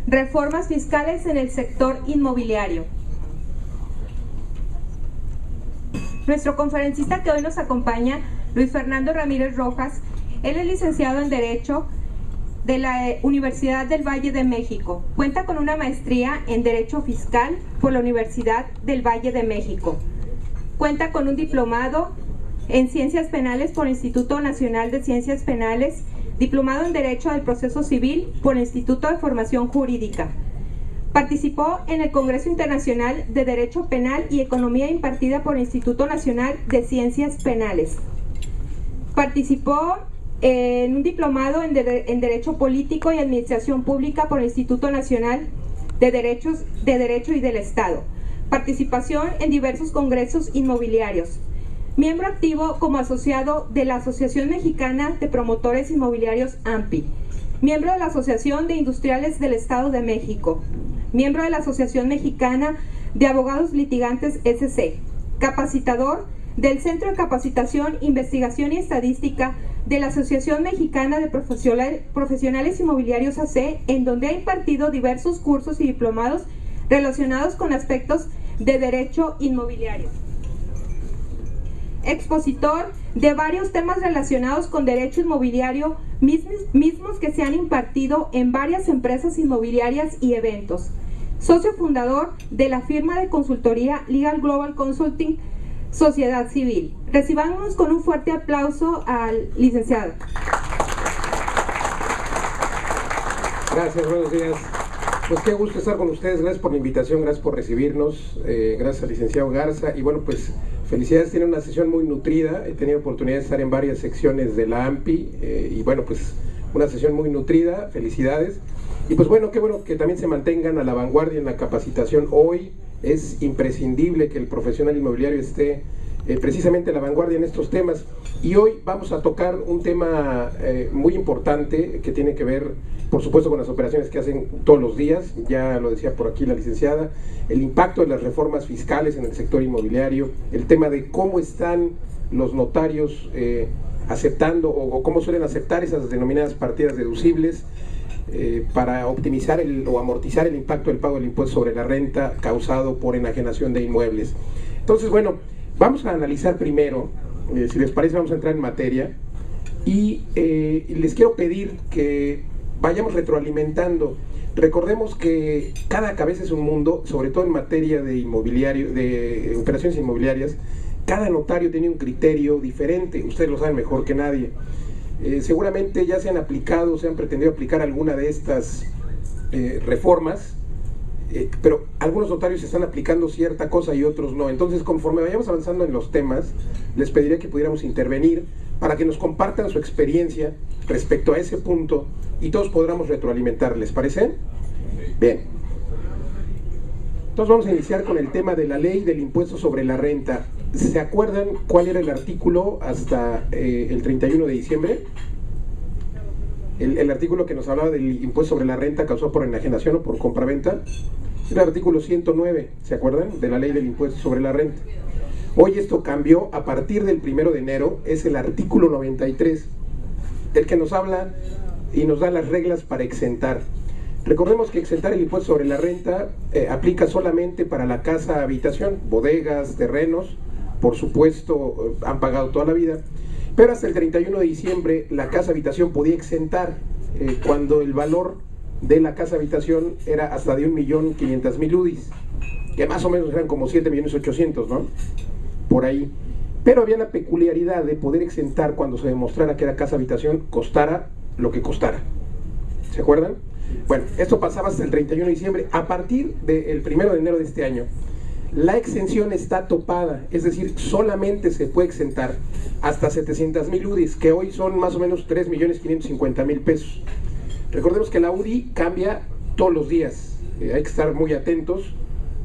reformas fiscales en el sector inmobiliario. Nuestro conferencista que hoy nos acompaña, Luis Fernando Ramírez Rojas, él es licenciado en Derecho de la Universidad del Valle de México. Cuenta con una maestría en Derecho Fiscal por la Universidad del Valle de México. Cuenta con un diplomado en Ciencias Penales por el Instituto Nacional de Ciencias Penales, diplomado en Derecho del Proceso Civil por el Instituto de Formación Jurídica. Participó en el Congreso Internacional de Derecho Penal y Economía impartida por el Instituto Nacional de Ciencias Penales. Participó en un diplomado en Derecho Político y Administración Pública por el Instituto Nacional de Derecho y del Estado. Participación en diversos congresos inmobiliarios. Miembro activo como asociado de la Asociación Mexicana de Promotores Inmobiliarios AMPI. Miembro de la Asociación de Industriales del Estado de México. Miembro de la Asociación Mexicana de Abogados Litigantes SC. Capacitador del Centro de Capacitación, Investigación y Estadística de la Asociación Mexicana de Profesionales Inmobiliarios AC, en donde ha impartido diversos cursos y diplomados relacionados con aspectos de derecho inmobiliario. Expositor de varios temas relacionados con derecho inmobiliario, mismos que se han impartido en varias empresas inmobiliarias y eventos. Socio fundador de la firma de consultoría Legal Global Consulting, Sociedad Civil. Recibamos con un fuerte aplauso al licenciado. Gracias, buenos días. Pues qué gusto estar con ustedes, gracias por la invitación, gracias por recibirnos, gracias al licenciado Garza, y bueno, pues felicidades, tiene una sesión muy nutrida, he tenido oportunidad de estar en varias secciones de la AMPI, y bueno, pues una sesión muy nutrida, felicidades, y pues bueno, qué bueno que también se mantengan a la vanguardia en la capacitación. Hoy es imprescindible que el profesional inmobiliario esté precisamente a la vanguardia en estos temas, y hoy vamos a tocar un tema muy importante que tiene que ver, por supuesto, con las operaciones que hacen todos los días. Ya lo decía por aquí la licenciada, el impacto de las reformas fiscales en el sector inmobiliario, el tema de cómo están los notarios aceptando o cómo suelen aceptar esas denominadas partidas deducibles para optimizar o amortizar el impacto del pago del impuesto sobre la renta causado por enajenación de inmuebles. Entonces, bueno, vamos a analizar primero, si les parece, vamos a entrar en materia, y les quiero pedir que vayamos retroalimentando. Recordemos que cada cabeza es un mundo, sobre todo en materia de inmobiliario, de operaciones inmobiliarias. Cada notario tiene un criterio diferente, ustedes lo saben mejor que nadie. Seguramente ya se han aplicado, se han pretendido aplicar alguna de estas reformas, pero algunos notarios están aplicando cierta cosa y otros no. Entonces, conforme vayamos avanzando en los temas, les pediría que pudiéramos intervenir para que nos compartan su experiencia respecto a ese punto y todos podamos retroalimentar. ¿Les parece? Bien. Entonces vamos a iniciar con el tema de la ley del impuesto sobre la renta. ¿Se acuerdan cuál era el artículo hasta el 31 de diciembre? El artículo que nos hablaba del impuesto sobre la renta causado por enajenación o por compraventa. Era el artículo 109, ¿se acuerdan? De la ley del impuesto sobre la renta. Hoy esto cambió, a partir del 1 de enero, es el artículo 93, el que nos habla y nos da las reglas para exentar. Recordemos que exentar el impuesto sobre la renta aplica solamente para la casa habitación, bodegas, terrenos, por supuesto han pagado toda la vida, pero hasta el 31 de diciembre la casa habitación podía exentar cuando el valor de la casa habitación era hasta de 1.500.000 UDIs, que más o menos eran como 7.800.000, ¿no? Por ahí. Pero había la peculiaridad de poder exentar cuando se demostrara que era casa habitación, costara lo que costara. ¿Se acuerdan? Bueno, esto pasaba hasta el 31 de diciembre. A partir del 1 de enero de este año, la exención está topada, es decir, solamente se puede exentar hasta 700.000 UDIs, que hoy son más o menos 3.550.000 pesos. Recordemos que la UDI cambia todos los días, hay que estar muy atentos.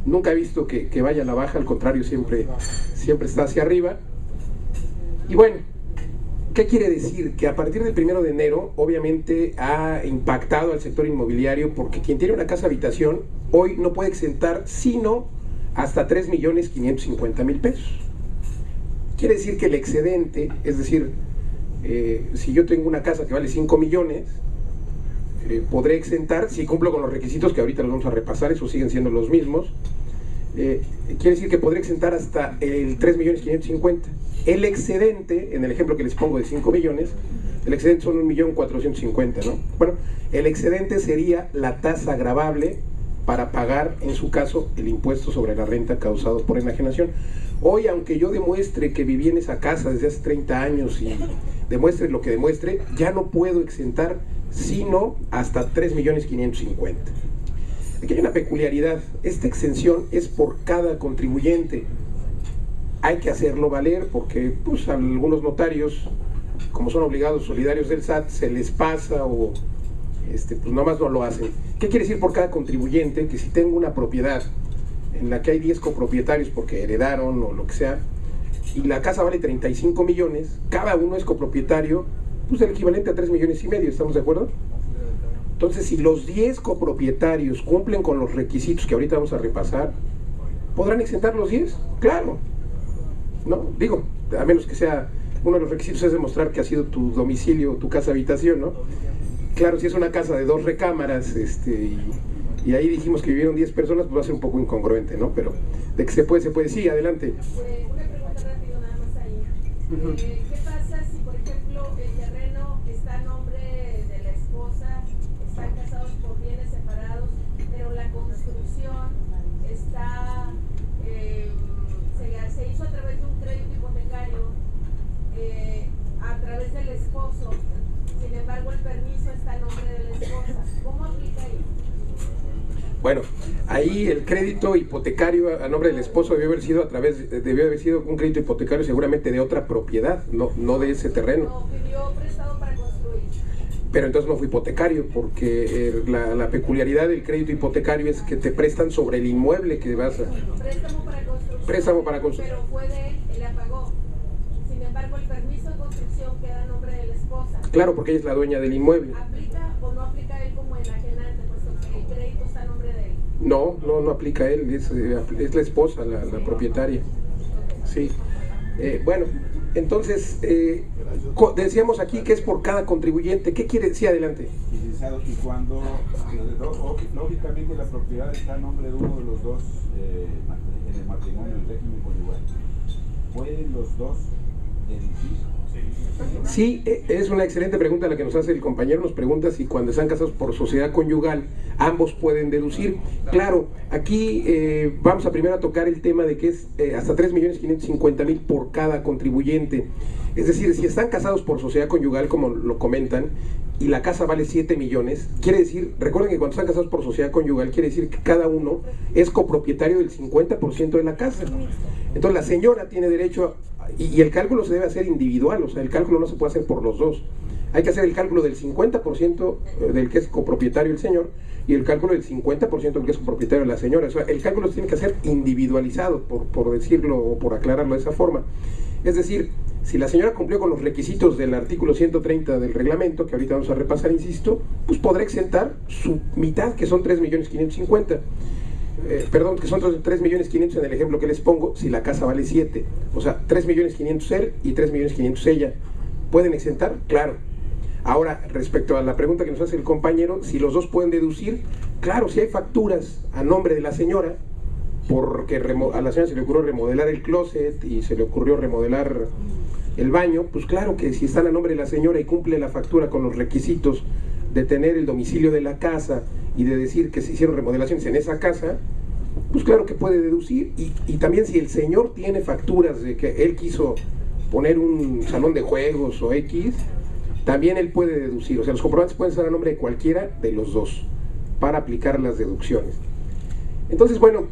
Nunca he visto que vaya a la baja, al contrario, siempre está hacia arriba. Y bueno, ¿qué quiere decir? Que a partir del 1 de enero, obviamente ha impactado al sector inmobiliario, porque quien tiene una casa habitación hoy no puede exentar sino hasta 3.550.000 pesos. Quiere decir que el excedente, es decir, si yo tengo una casa que vale 5 millones, podré exentar si cumplo con los requisitos que ahorita los vamos a repasar, esos siguen siendo los mismos. Quiere decir que podré exentar hasta el 3.550.000. El excedente, en el ejemplo que les pongo de 5 millones, el excedente son 1.450.000, ¿no? Bueno, el excedente sería la tasa gravable para pagar, en su caso, el impuesto sobre la renta causado por enajenación. Hoy, aunque yo demuestre que viví en esa casa desde hace 30 años y demuestre lo que demuestre, ya no puedo exentar sino hasta 3.550.000. Aquí hay una peculiaridad: esta exención es por cada contribuyente. Hay que hacerlo valer porque pues, a algunos notarios, como son obligados solidarios del SAT, se les pasa o pues nomás no lo hacen. ¿Qué quiere decir por cada contribuyente? Que si tengo una propiedad en la que hay 10 copropietarios porque heredaron o lo que sea, y la casa vale 35 millones, cada uno es copropietario, pues el equivalente a 3,5 millones, ¿estamos de acuerdo? Entonces, si los 10 copropietarios cumplen con los requisitos que ahorita vamos a repasar, ¿podrán exentar los 10? Claro. No, digo, a menos que sea, uno de los requisitos es demostrar que ha sido tu domicilio, tu casa habitación, ¿no? Claro, si es una casa de 2 recámaras, y ahí dijimos que vivieron 10 personas, pues va a ser un poco incongruente, ¿no? Pero de que se puede, se puede. Sí, adelante. Una pregunta rápido nada más ahí. ¿Qué pasa si, por ejemplo, el terreno está a nombre de la esposa, están casados por bienes separados, pero la construcción está, se hizo a través de un crédito hipotecario, a través del esposo, sin embargo el permiso está a nombre de la esposa? ¿Cómo aplica ahí? Bueno, ahí el crédito hipotecario a nombre del esposo debió haber sido un crédito hipotecario seguramente de otra propiedad, no de ese terreno. No, pidió prestado para construir. Pero entonces no fue hipotecario, porque la peculiaridad del crédito hipotecario es que te prestan sobre el inmueble que vas a... Préstamo para construcción. Préstamo para construcción. Pero fue de él, él la pagó. Sin embargo, el permiso de construcción queda a nombre de la esposa. Claro, porque ella es la dueña del inmueble. ¿Aplica o no aplica él como enajenante, puesto que el crédito está a nombre de él? No aplica a él, es la esposa, la propietaria. Sí. Bueno, entonces, decíamos aquí que es por cada contribuyente. ¿Qué quiere decir? Sí, adelante. Y cuando, lógicamente, la propiedad está a nombre de uno de los dos en el matrimonio, el régimen conyugal, ¿pueden los dos deducir? Sí, es una excelente pregunta la que nos hace el compañero. Nos pregunta si cuando están casados por sociedad conyugal ambos pueden deducir. Claro, aquí vamos a primero a tocar el tema de que es hasta 3.550.000 por cada contribuyente. Es decir, si están casados por sociedad conyugal, como lo comentan, y la casa vale 7 millones, quiere decir, recuerden que cuando están casados por sociedad conyugal, quiere decir que cada uno es copropietario del 50% de la casa. Entonces la señora tiene derecho y el cálculo se debe hacer individual, o sea, el cálculo no se puede hacer por los dos. Hay que hacer el cálculo del 50% del que es copropietario el señor y el cálculo del 50% del que es copropietario la señora. O sea, el cálculo se tiene que hacer individualizado, por decirlo o por aclararlo de esa forma. Es decir, si la señora cumplió con los requisitos del artículo 130 del reglamento, que ahorita vamos a repasar, insisto, pues podrá exentar su mitad, que son 3.550.000. Perdón, que son 3.500.000 en el ejemplo que les pongo, si la casa vale 7. O sea, 3.500.000 él y 3.500.000 ella. ¿Pueden exentar? Claro. Ahora, respecto a la pregunta que nos hace el compañero, si los dos pueden deducir, claro, si hay facturas a nombre de la señora, porque a la señora se le ocurrió remodelar el closet y se le ocurrió remodelar el baño, pues claro que si están a nombre de la señora y cumple la factura con los requisitos de tener el domicilio de la casa y de decir que se hicieron remodelaciones en esa casa, pues claro que puede deducir. Y también si el señor tiene facturas de que él quiso poner un salón de juegos o X, también él puede deducir. O sea, los comprobantes pueden ser a nombre de cualquiera de los dos para aplicar las deducciones. Entonces, bueno,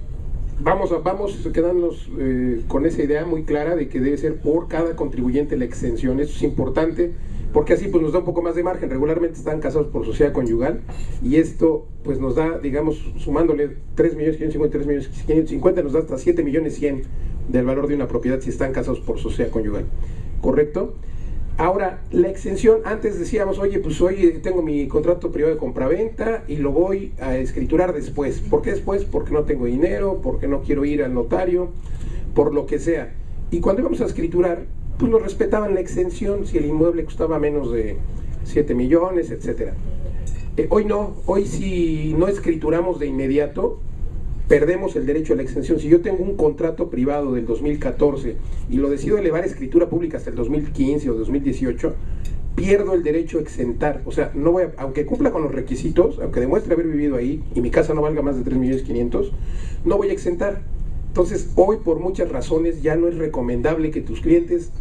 vamos quedándonos con esa idea muy clara de que debe ser por cada contribuyente la exención. Eso es importante, porque así pues nos da un poco más de margen. Regularmente están casados por sociedad conyugal y esto pues nos da, digamos, sumándole 3.550.000, 3.550.000, nos da hasta 7.100.000 del valor de una propiedad si están casados por sociedad conyugal, ¿correcto? Ahora, la exención, antes decíamos, oye, pues hoy tengo mi contrato privado de compraventa y lo voy a escriturar después. ¿Por qué después? Porque no tengo dinero, porque no quiero ir al notario, por lo que sea. Y cuando íbamos a escriturar, pues nos respetaban la exención si el inmueble costaba menos de 7 millones, etc. Hoy no, hoy si no escrituramos de inmediato, perdemos el derecho a la exención. Si yo tengo un contrato privado del 2014 y lo decido elevar a escritura pública hasta el 2015 o 2018, pierdo el derecho a exentar. O sea, no voy a, aunque cumpla con los requisitos, aunque demuestre haber vivido ahí y mi casa no valga más de 3.500.000, no voy a exentar. Entonces, hoy por muchas razones ya no es recomendable que tus clientes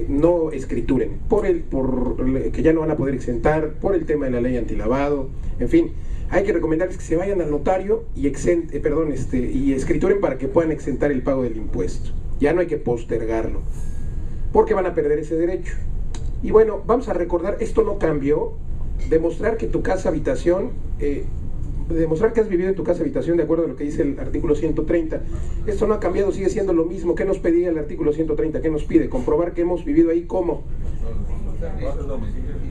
no escrituren, por que ya no van a poder exentar, por el tema de la ley antilavado, en fin. Hay que recomendarles que se vayan al notario y escrituren para que puedan exentar el pago del impuesto. Ya no hay que postergarlo, porque van a perder ese derecho. Y bueno, vamos a recordar, esto no cambió. Demostrar que tu casa habitación, demostrar que has vivido en tu casa habitación de acuerdo a lo que dice el artículo 130. Esto no ha cambiado, sigue siendo lo mismo. ¿Qué nos pedía el artículo 130? ¿Qué nos pide? Comprobar que hemos vivido ahí. ¿Cómo?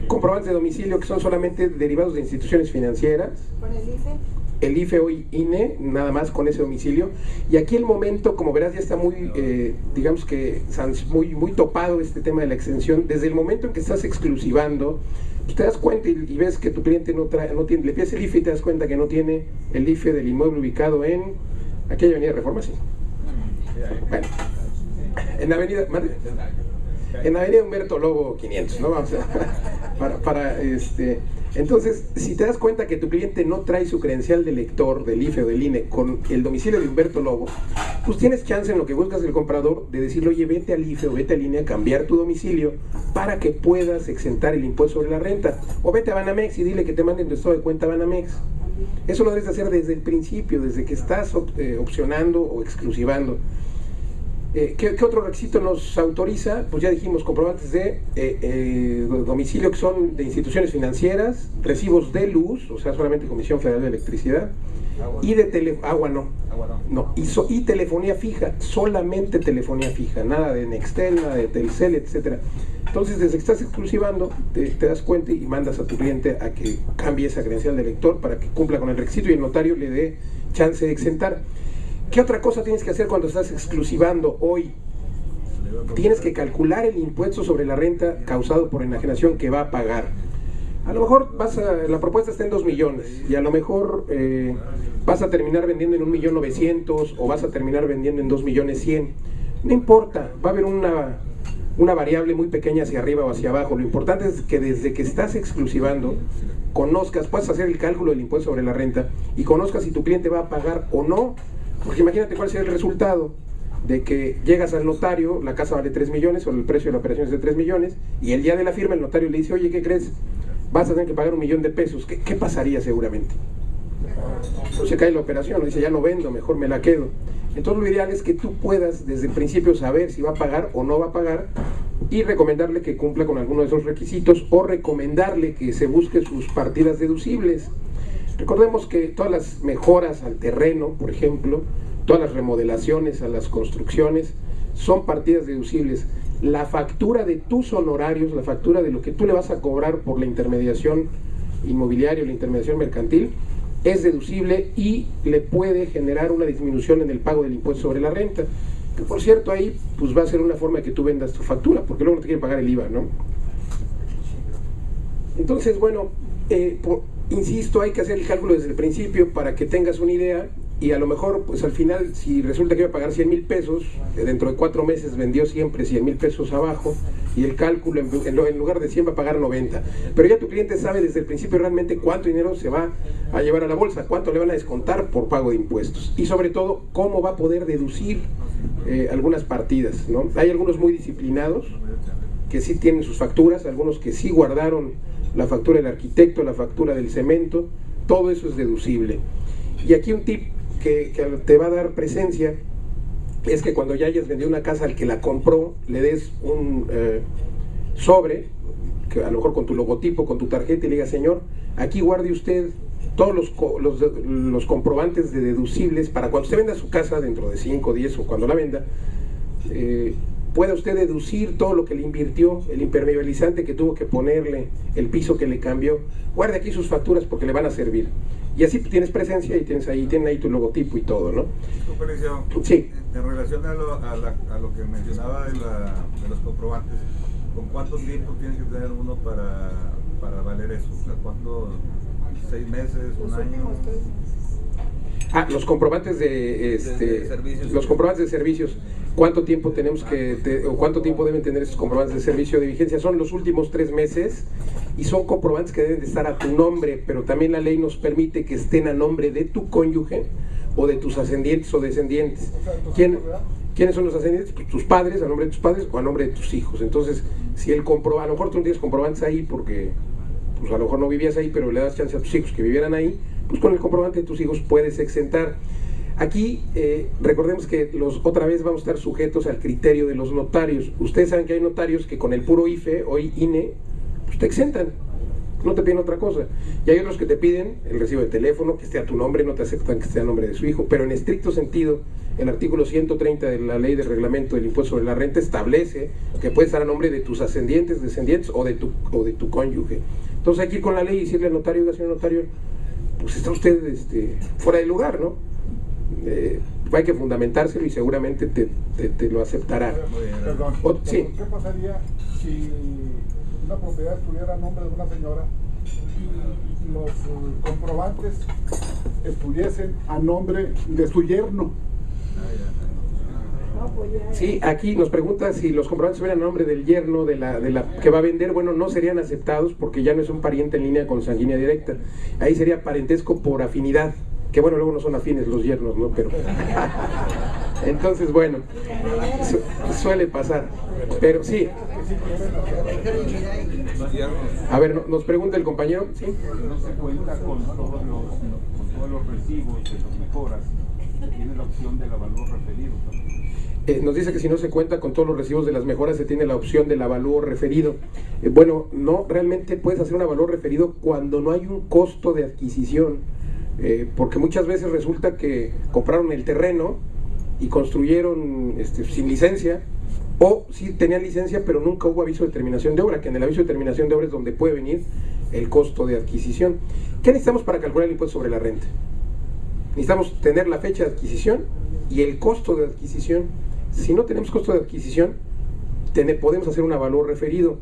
Comprobantes de domicilio, que son solamente derivados de instituciones financieras. ¿Con el IFE? El IFE o INE, nada más con ese domicilio. Y aquí el momento, como verás, ya está muy, digamos que muy topado este tema de la exención. Desde el momento en que estás exclusivando, pues te das cuenta y ves que tu cliente no tiene, le pides el IFE y te das cuenta que no tiene el IFE del inmueble ubicado en aquella avenida Reforma, sí. Bueno, en la avenida, ¿madre? En la avenida Humberto Lobo 500, ¿no? Vamos a, entonces, si te das cuenta que tu cliente no trae su credencial de lector del IFE o del INE con el domicilio de Humberto Lobo, pues tienes chance en lo que buscas el comprador de decirle, oye, vete al IFE o vete al INE a cambiar tu domicilio para que puedas exentar el impuesto sobre la renta. O vete a Banamex y dile que te manden tu estado de cuenta a Banamex. Eso lo debes hacer desde el principio, desde que estás opcionando o exclusivando. ¿Qué otro requisito nos autoriza? Pues ya dijimos, comprobantes de domicilio que son de instituciones financieras, recibos de luz, o sea, solamente Comisión Federal de Electricidad, y de agua no, y telefonía fija, solamente telefonía fija, nada de Nextel, nada de Telcel, etcétera. Entonces, desde que estás exclusivando, te das cuenta y mandas a tu cliente a que cambie esa credencial de lector para que cumpla con el requisito y el notario le dé chance de exentar. ¿Qué otra cosa tienes que hacer cuando estás exclusivando hoy? Tienes que calcular el impuesto sobre la renta causado por enajenación que va a pagar. A lo mejor la propuesta está en 2 millones y a lo mejor vas a terminar vendiendo en 1.900.000 o vas a terminar vendiendo en 2.100.000. No importa, va a haber una variable muy pequeña hacia arriba o hacia abajo. Lo importante es que desde que estás exclusivando, conozcas, puedas hacer el cálculo del impuesto sobre la renta y conozcas si tu cliente va a pagar o no. Porque imagínate cuál sería el resultado de que llegas al notario, la casa vale 3 millones o el precio de la operación es de 3 millones y el día de la firma el notario le dice, oye, ¿qué crees? Vas a tener que pagar 1 millón de pesos. ¿Qué pasaría seguramente? Pues se cae la operación, dice, ya no vendo, mejor me la quedo. Entonces lo ideal es que tú puedas desde el principio saber si va a pagar o no va a pagar y recomendarle que cumpla con alguno de esos requisitos o recomendarle que se busque sus partidas deducibles. Recordemos que todas las mejoras al terreno, por ejemplo, todas las remodelaciones a las construcciones son partidas deducibles. La factura de tus honorarios, la factura de lo que tú le vas a cobrar por la intermediación inmobiliaria o la intermediación mercantil es deducible y le puede generar una disminución en el pago del impuesto sobre la renta. Que por cierto ahí pues va a ser una forma de que tú vendas tu factura, porque luego no te quieren pagar el IVA, ¿no? Entonces, bueno, insisto, hay que hacer el cálculo desde el principio para que tengas una idea y a lo mejor, pues al final, si resulta que iba a pagar 100,000 pesos, dentro de 4 meses vendió siempre 100,000 pesos abajo y el cálculo en lugar de 100 va a pagar 90. Pero ya tu cliente sabe desde el principio realmente cuánto dinero se va a llevar a la bolsa, cuánto le van a descontar por pago de impuestos y sobre todo cómo va a poder deducir algunas partidas, ¿no? Hay algunos muy disciplinados que sí tienen sus facturas, algunos que sí guardaron la factura del arquitecto, la factura del cemento, todo eso es deducible. Y aquí un tip que te va a dar presencia es que cuando ya hayas vendido una casa al que la compró, le des un sobre, que a lo mejor con tu logotipo, con tu tarjeta y le diga, señor, aquí guarde usted todos los comprobantes de deducibles para cuando usted venda su casa dentro de 5, 10 o cuando la venda, pueda usted deducir todo lo que le invirtió, el impermeabilizante que tuvo que ponerle, el piso que le cambió. Guarde aquí sus facturas porque le van a servir. Y así tienes presencia y tienen ahí tu logotipo y todo, ¿no? Sí. En relación a lo que mencionaba de los comprobantes, ¿con cuánto tiempo tiene que tener uno para valer eso? O sea, 6 meses, un año. Los comprobantes de servicios. los comprobantes de servicios. ¿Cuánto tiempo tenemos o cuánto tiempo deben tener esos comprobantes de servicio de vigencia? Son los últimos 3 meses y son comprobantes que deben de estar a tu nombre, pero también la ley nos permite que estén a nombre de tu cónyuge o de tus ascendientes o descendientes. ¿Quiénes son los ascendientes? Pues tus padres, a nombre de tus padres o a nombre de tus hijos. Entonces, si a lo mejor tú no tienes comprobantes ahí porque pues a lo mejor no vivías ahí, pero le das chance a tus hijos que vivieran ahí, pues con el comprobante de tus hijos puedes exentar. Aquí recordemos que otra vez vamos a estar sujetos al criterio de los notarios. Ustedes saben que hay notarios que con el puro IFE, hoy INE, pues te exentan, no te piden otra cosa. Y hay otros que te piden el recibo de teléfono, que esté a tu nombre, no te aceptan que esté a nombre de su hijo, pero en estricto sentido, el artículo 130 de la Ley de Reglamento del Impuesto sobre la Renta establece que puede estar a nombre de tus ascendientes, descendientes o de tu cónyuge. Entonces hay que ir con la ley y decirle al notario, oiga, señor notario, pues está usted fuera de lugar, ¿no? Hay que fundamentárselo y seguramente te lo aceptará. Perdón, sí. ¿Qué pasaría si una propiedad estuviera a nombre de una señora y los comprobantes estuviesen a nombre de su yerno? Sí, aquí nos pregunta si los comprobantes estuvieran a nombre del yerno de la que va a vender. Bueno, no serían aceptados porque ya no es un pariente en línea consanguínea directa. Ahí sería parentesco por afinidad, que bueno, luego no son afines los yernos, ¿no? Pero entonces, bueno, suele pasar, pero sí. A ver, nos pregunta el compañero, ¿sí? No se cuenta con todos los recibos de las mejoras, tiene la opción del avalúo referido también. Nos dice que si no se cuenta con todos los recibos de las mejoras se tiene la opción del avalúo referido. Bueno, no, realmente puedes hacer un avalúo referido cuando no hay un costo de adquisición, porque muchas veces resulta que compraron el terreno y construyeron sin licencia, o sí tenían licencia pero nunca hubo aviso de terminación de obra, que en el aviso de terminación de obra es donde puede venir el costo de adquisición. ¿Qué necesitamos para calcular el impuesto sobre la renta? Necesitamos tener la fecha de adquisición y el costo de adquisición. Si no tenemos costo de adquisición, podemos hacer un avalúo referido.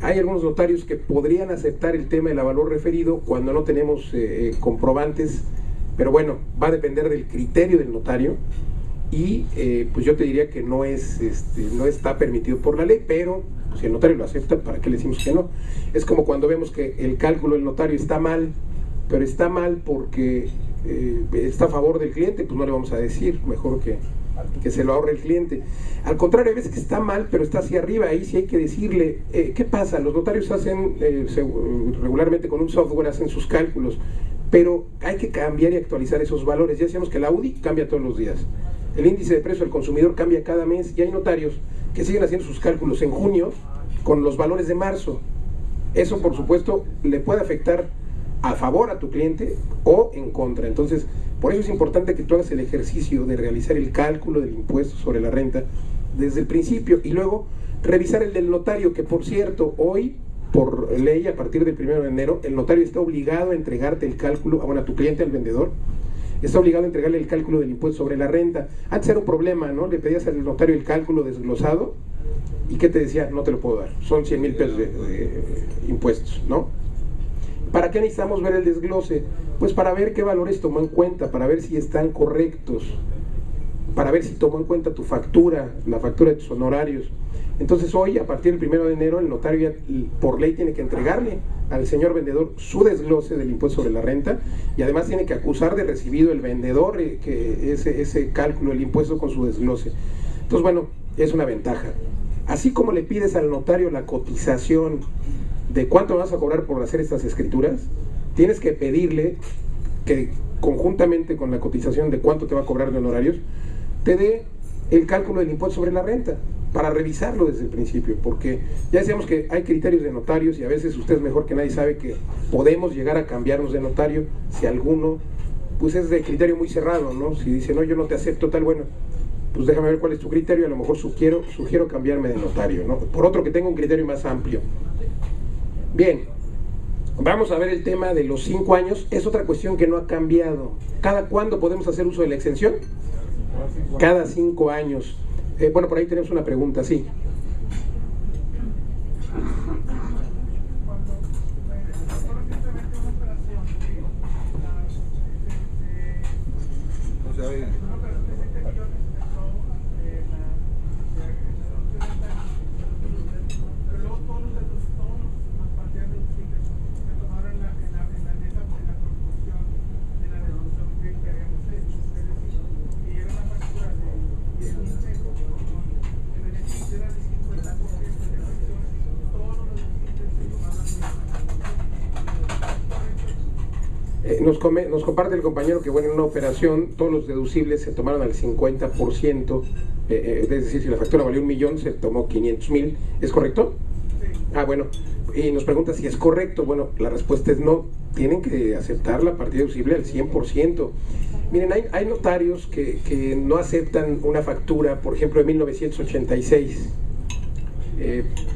Hay algunos notarios que podrían aceptar el tema del avalúo referido cuando no tenemos comprobantes, pero bueno, va a depender del criterio del notario y pues yo te diría que no está permitido por la ley, pero si el notario lo acepta, ¿para qué le decimos que no? Es como cuando vemos que el cálculo del notario está mal, pero está mal porque está a favor del cliente, pues no le vamos a decir, mejor que se lo ahorre el cliente. Al contrario, hay veces que está mal, pero está hacia arriba, ahí sí hay que decirle, ¿qué pasa? Los notarios hacen regularmente con un software, hacen sus cálculos, pero hay que cambiar y actualizar esos valores. Ya decíamos que la UDI cambia todos los días, el índice de precio del consumidor cambia cada mes, y hay notarios que siguen haciendo sus cálculos en junio con los valores de marzo. Eso, por supuesto, le puede afectar a favor a tu cliente o en contra. Entonces, por eso es importante que tú hagas el ejercicio de realizar el cálculo del impuesto sobre la renta desde el principio y luego revisar el del notario, que por cierto, hoy, por ley, a partir del 1 de enero, el notario está obligado a entregarte el cálculo, a tu cliente, al vendedor, está obligado a entregarle el cálculo del impuesto sobre la renta. Antes era un problema, ¿no? Le pedías al notario el cálculo desglosado y ¿qué te decía? No te lo puedo dar, son 100,000 pesos de impuestos, ¿no? ¿Para qué necesitamos ver el desglose? Pues para ver qué valores tomó en cuenta, para ver si están correctos, para ver si tomó en cuenta tu factura, la factura de tus honorarios. Entonces hoy, a partir del 1 de enero, el notario ya, por ley tiene que entregarle al señor vendedor su desglose del impuesto sobre la renta y además tiene que acusar de recibido el vendedor que ese cálculo, el impuesto con su desglose. Entonces, bueno, es una ventaja. Así como le pides al notario la cotización de cuánto vas a cobrar por hacer estas escrituras, tienes que pedirle que conjuntamente con la cotización de cuánto te va a cobrar de honorarios, te dé el cálculo del impuesto sobre la renta, para revisarlo desde el principio, porque ya decíamos que hay criterios de notarios y a veces usted mejor que nadie sabe que podemos llegar a cambiarnos de notario si alguno pues es de criterio muy cerrado, ¿no? Si dice, no, yo no te acepto tal, bueno, pues déjame ver cuál es tu criterio, a lo mejor sugiero cambiarme de notario, ¿no? Por otro que tenga un criterio más amplio. Bien, vamos a ver el tema de los 5 años, es otra cuestión que no ha cambiado. ¿Cada cuándo podemos hacer uso de la exención? Cada 5 años. Bueno, por ahí tenemos una pregunta, sí. Cuando recientemente una operación se oiga. Nos comparte el compañero que, bueno, en una operación todos los deducibles se tomaron al 50%, es decir, si la factura valió 1.000.000, se tomó 500.000, ¿es correcto? Sí. Ah, bueno, y nos pregunta si es correcto. Bueno, la respuesta es no, tienen que aceptar la partida deducible al 100%. Miren, hay notarios que no aceptan una factura, por ejemplo, de 1986.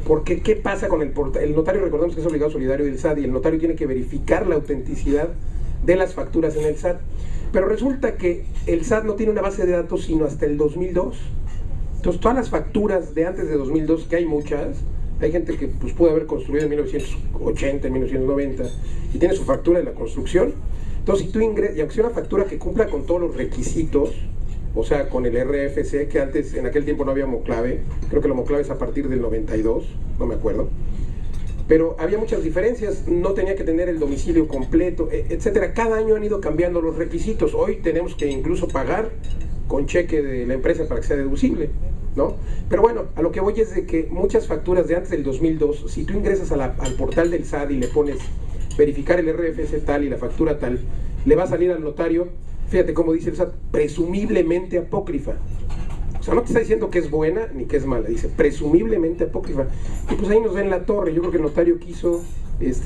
¿Por qué? ¿Qué pasa con el notario? Recordemos que es obligado solidario del SAT y el notario tiene que verificar la autenticidad de las facturas en el SAT, pero resulta que el SAT no tiene una base de datos sino hasta el 2002. Entonces todas las facturas de antes de 2002, que hay muchas, hay gente que pues pudo haber construido en 1980, en 1990 y tiene su factura de la construcción. Entonces si tú ingresas, y aunque sea una factura que cumpla con todos los requisitos, o sea, con el RFC, que antes, en aquel tiempo no había Moclave, creo que la Moclave es a partir del 92, no me acuerdo, pero había muchas diferencias, no tenía que tener el domicilio completo, etcétera. Cada año han ido cambiando los requisitos. Hoy tenemos que incluso pagar con cheque de la empresa para que sea deducible, ¿no? Pero bueno, a lo que voy es de que muchas facturas de antes del 2002, si tú ingresas al portal del SAT y le pones verificar el RFC tal y la factura tal, le va a salir al notario, fíjate cómo dice el SAT, presumiblemente apócrifa. O sea, no te está diciendo que es buena ni que es mala, dice presumiblemente apócrifa. Y pues ahí nos ven la torre. Yo creo que el notario quiso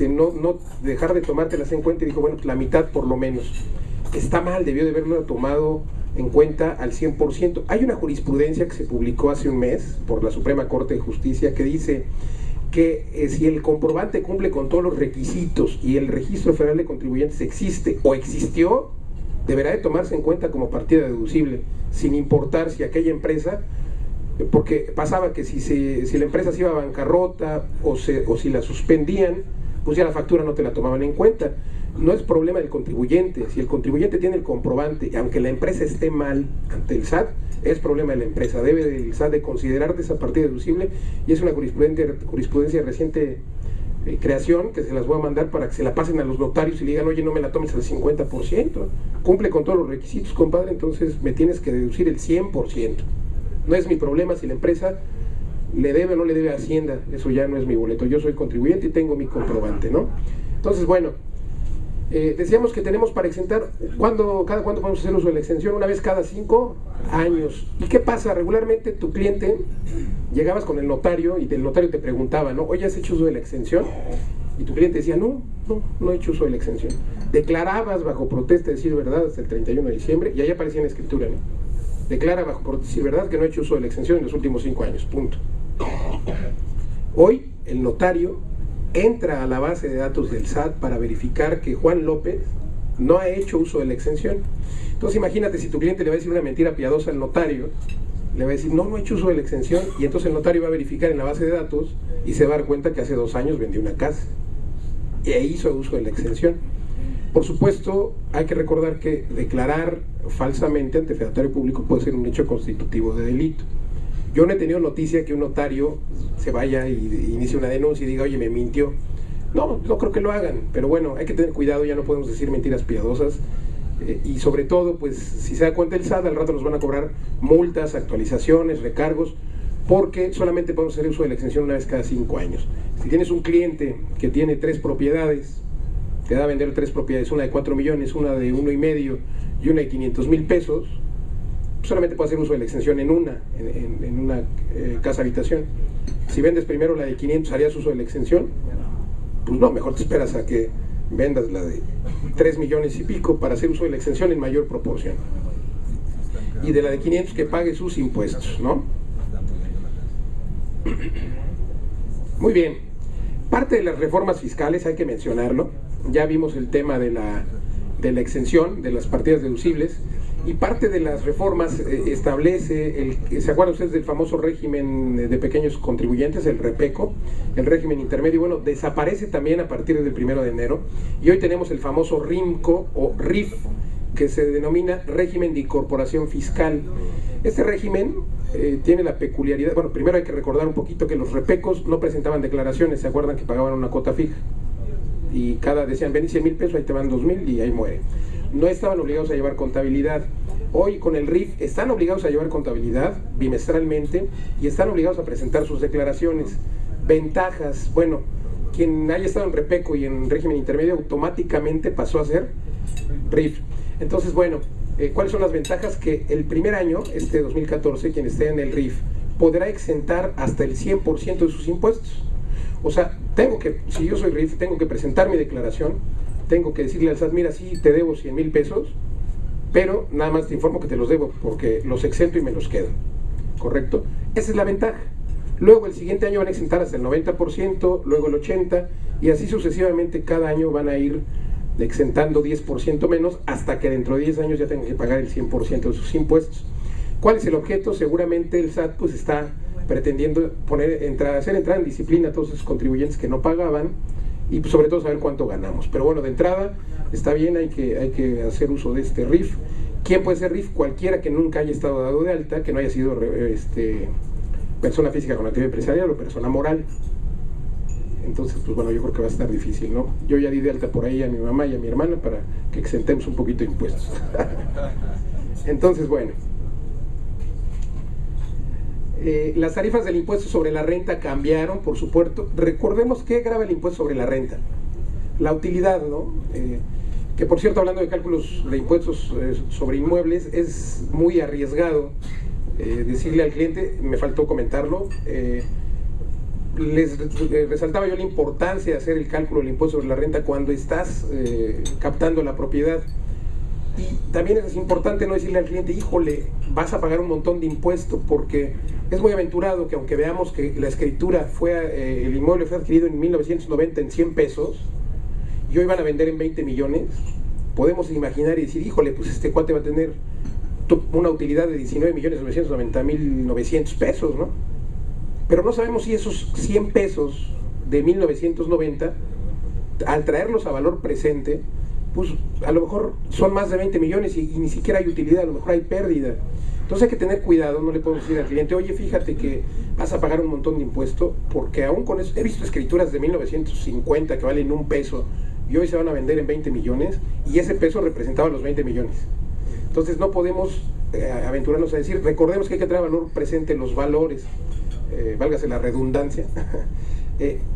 no dejar de tomártelas en cuenta y dijo, bueno, pues la mitad por lo menos. Está mal, debió de haberlo tomado en cuenta al 100%. Hay una jurisprudencia que se publicó hace un mes por la Suprema Corte de Justicia que dice que si el comprobante cumple con todos los requisitos y el Registro Federal de Contribuyentes existe o existió, deberá de tomarse en cuenta como partida deducible, sin importar si aquella empresa, porque pasaba que si la empresa se iba a bancarrota o si la suspendían, pues ya la factura no te la tomaban en cuenta. No es problema del contribuyente. Si el contribuyente tiene el comprobante, aunque la empresa esté mal ante el SAT, es problema de la empresa. Debe el SAT de considerar de esa partida deducible, y es una jurisprudencia reciente creación, que se las voy a mandar para que se la pasen a los notarios y le digan, oye, no me la tomes al 50%, cumple con todos los requisitos, compadre, entonces me tienes que deducir el 100%. No es mi problema si la empresa le debe o no le debe a Hacienda, eso ya no es mi boleto, yo soy contribuyente y tengo mi comprobante, ¿no? Entonces, bueno, decíamos que tenemos para exentar, cada cuánto podemos hacer uso de la exención, una vez cada 5 años. ¿Y qué pasa? Regularmente tu cliente, llegabas con el notario y el notario te preguntaba, ¿no? Oye, ¿has hecho uso de la exención? Y tu cliente decía, no he hecho uso de la exención. Declarabas bajo protesta de decir verdad hasta el 31 de diciembre, y ahí aparecía en la escritura, ¿no? Declara bajo protesta de decir verdad que no he hecho uso de la exención en los últimos 5 años, punto. Hoy el notario entra a la base de datos del SAT para verificar que Juan López no ha hecho uso de la exención. Entonces imagínate si tu cliente le va a decir una mentira piadosa al notario, le va a decir, no he hecho uso de la exención, y entonces el notario va a verificar en la base de datos y se va a dar cuenta que hace 2 años vendió una casa y ahí hizo uso de la exención. Por supuesto, hay que recordar que declarar falsamente ante fedatario público puede ser un hecho constitutivo de delito. Yo no he tenido noticia que un notario se vaya y inicie una denuncia y diga, oye, me mintió. No creo que lo hagan, pero bueno, hay que tener cuidado, ya no podemos decir mentiras piadosas. Y sobre todo, pues si se da cuenta el SAT, al rato nos van a cobrar multas, actualizaciones, recargos, porque solamente podemos hacer uso de la exención una vez cada 5 años. Si tienes un cliente que tiene 3 propiedades, te da a vender 3 propiedades, una de 4 millones, una de 1,5 y una de 500,000 pesos, solamente puede hacer uso de la exención en una casa habitación. Si vendes primero la de 500, ¿harías uso de la exención? Pues no, mejor te esperas a que vendas la de 3 millones y pico para hacer uso de la exención en mayor proporción. Y de la de 500 que pague sus impuestos, ¿no? Muy bien. Parte de las reformas fiscales, hay que mencionarlo, ya vimos el tema de la exención, de las partidas deducibles, y parte de las reformas establece, ¿se acuerdan ustedes del famoso régimen de pequeños contribuyentes, el REPECO, el régimen intermedio? Bueno, desaparece también a partir del 1 de enero, y hoy tenemos el famoso RIMCO o RIF que se denomina régimen de incorporación fiscal. Este régimen tiene la peculiaridad, bueno, primero hay que recordar un poquito que los repecos no presentaban declaraciones, ¿se acuerdan que pagaban una cuota fija? Y decían, ven 100 mil pesos, ahí te van 2,000 y ahí muere. No estaban obligados a llevar contabilidad. Hoy con el RIF están obligados a llevar contabilidad bimestralmente y están obligados a presentar sus declaraciones. Ventajas, bueno, quien haya estado en repeco y en régimen intermedio automáticamente pasó a ser RIF. Entonces, bueno, ¿cuáles son las ventajas? Que el primer año, 2014, quien esté en el RIF podrá exentar hasta el 100% de sus impuestos. O sea, si yo soy RIF, tengo que presentar mi declaración, tengo que decirle al SAT, mira, sí, te debo 100 mil pesos, pero nada más te informo que te los debo porque los exento y me los quedo, ¿correcto? Esa es la ventaja. Luego el siguiente año van a exentar hasta el 90%, luego el 80%, y así sucesivamente cada año van a ir exentando 10% menos, hasta que dentro de 10 años ya tengan que pagar el 100% de sus impuestos. ¿Cuál es el objeto? Seguramente el SAT pues está pretendiendo hacer entrar en disciplina a todos esos contribuyentes que no pagaban, y pues, sobre todo saber cuánto ganamos. Pero bueno, de entrada está bien, hay que hacer uso de este RIF. ¿Quién puede ser RIF? Cualquiera que nunca haya estado dado de alta, que no haya sido persona física con actividad empresarial o persona moral. Entonces, pues bueno, yo creo que va a estar difícil, ¿no? Yo ya di de alta por ahí a mi mamá y a mi hermana para que exentemos un poquito de impuestos. Entonces, bueno, las tarifas del impuesto sobre la renta cambiaron, por supuesto. Recordemos qué grava el impuesto sobre la renta. La utilidad, ¿no? Que por cierto, hablando de cálculos de impuestos sobre inmuebles, es muy arriesgado decirle al cliente, me faltó comentarlo, les resaltaba yo la importancia de hacer el cálculo del impuesto sobre la renta cuando estás captando la propiedad. Y también es importante no decirle al cliente, híjole, vas a pagar un montón de impuestos, porque es muy aventurado que aunque veamos que la escritura el inmueble fue adquirido en 1990 en 100 pesos y hoy van a vender en 20 millones, podemos imaginar y decir, híjole, pues este cuate va a tener una utilidad de 19.990.900 pesos, ¿no? Pero no sabemos si esos 100 pesos de 1990, al traerlos a valor presente, pues a lo mejor son más de 20 millones y ni siquiera hay utilidad, a lo mejor hay pérdida. Entonces hay que tener cuidado, no le podemos decir al cliente, oye, fíjate que vas a pagar un montón de impuesto, porque aún con eso, he visto escrituras de 1950 que valen $1 y hoy se van a vender en 20 millones y ese peso representaba los 20 millones. Entonces no podemos aventurarnos a decir, recordemos que hay que traer valor presente los valores, válgase la redundancia.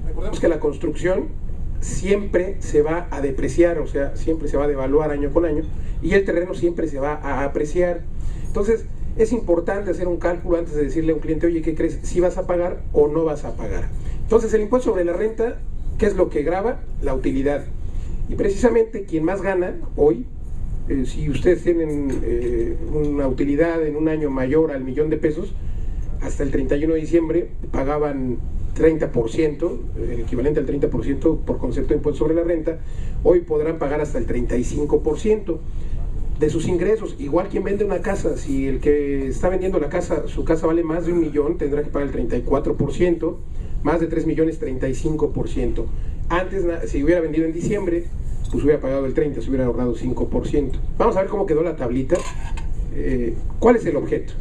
Recordemos que la construcción siempre se va a depreciar, o sea, siempre se va a devaluar año con año, y el terreno siempre se va a apreciar. Entonces es importante hacer un cálculo antes de decirle a un cliente, oye, ¿qué crees? ¿Si vas a pagar o no vas a pagar? Entonces el impuesto sobre la renta, ¿qué es lo que grava? La utilidad. Y precisamente quien más gana hoy, si ustedes tienen una utilidad en un año mayor al $1,000,000, hasta el 31 de diciembre pagaban 30%, el equivalente al 30% por concepto de impuesto sobre la renta. Hoy podrán pagar hasta el 35% de sus ingresos. Igual quien vende una casa, si el que está vendiendo la casa, su casa vale más de 1 millón, tendrá que pagar el 34%, más de 3 millones, 35%. Antes, si hubiera vendido en diciembre, pues hubiera pagado el 30%, se hubiera ahorrado 5%. Vamos a ver cómo quedó la tablita. ¿Cuál es el objeto?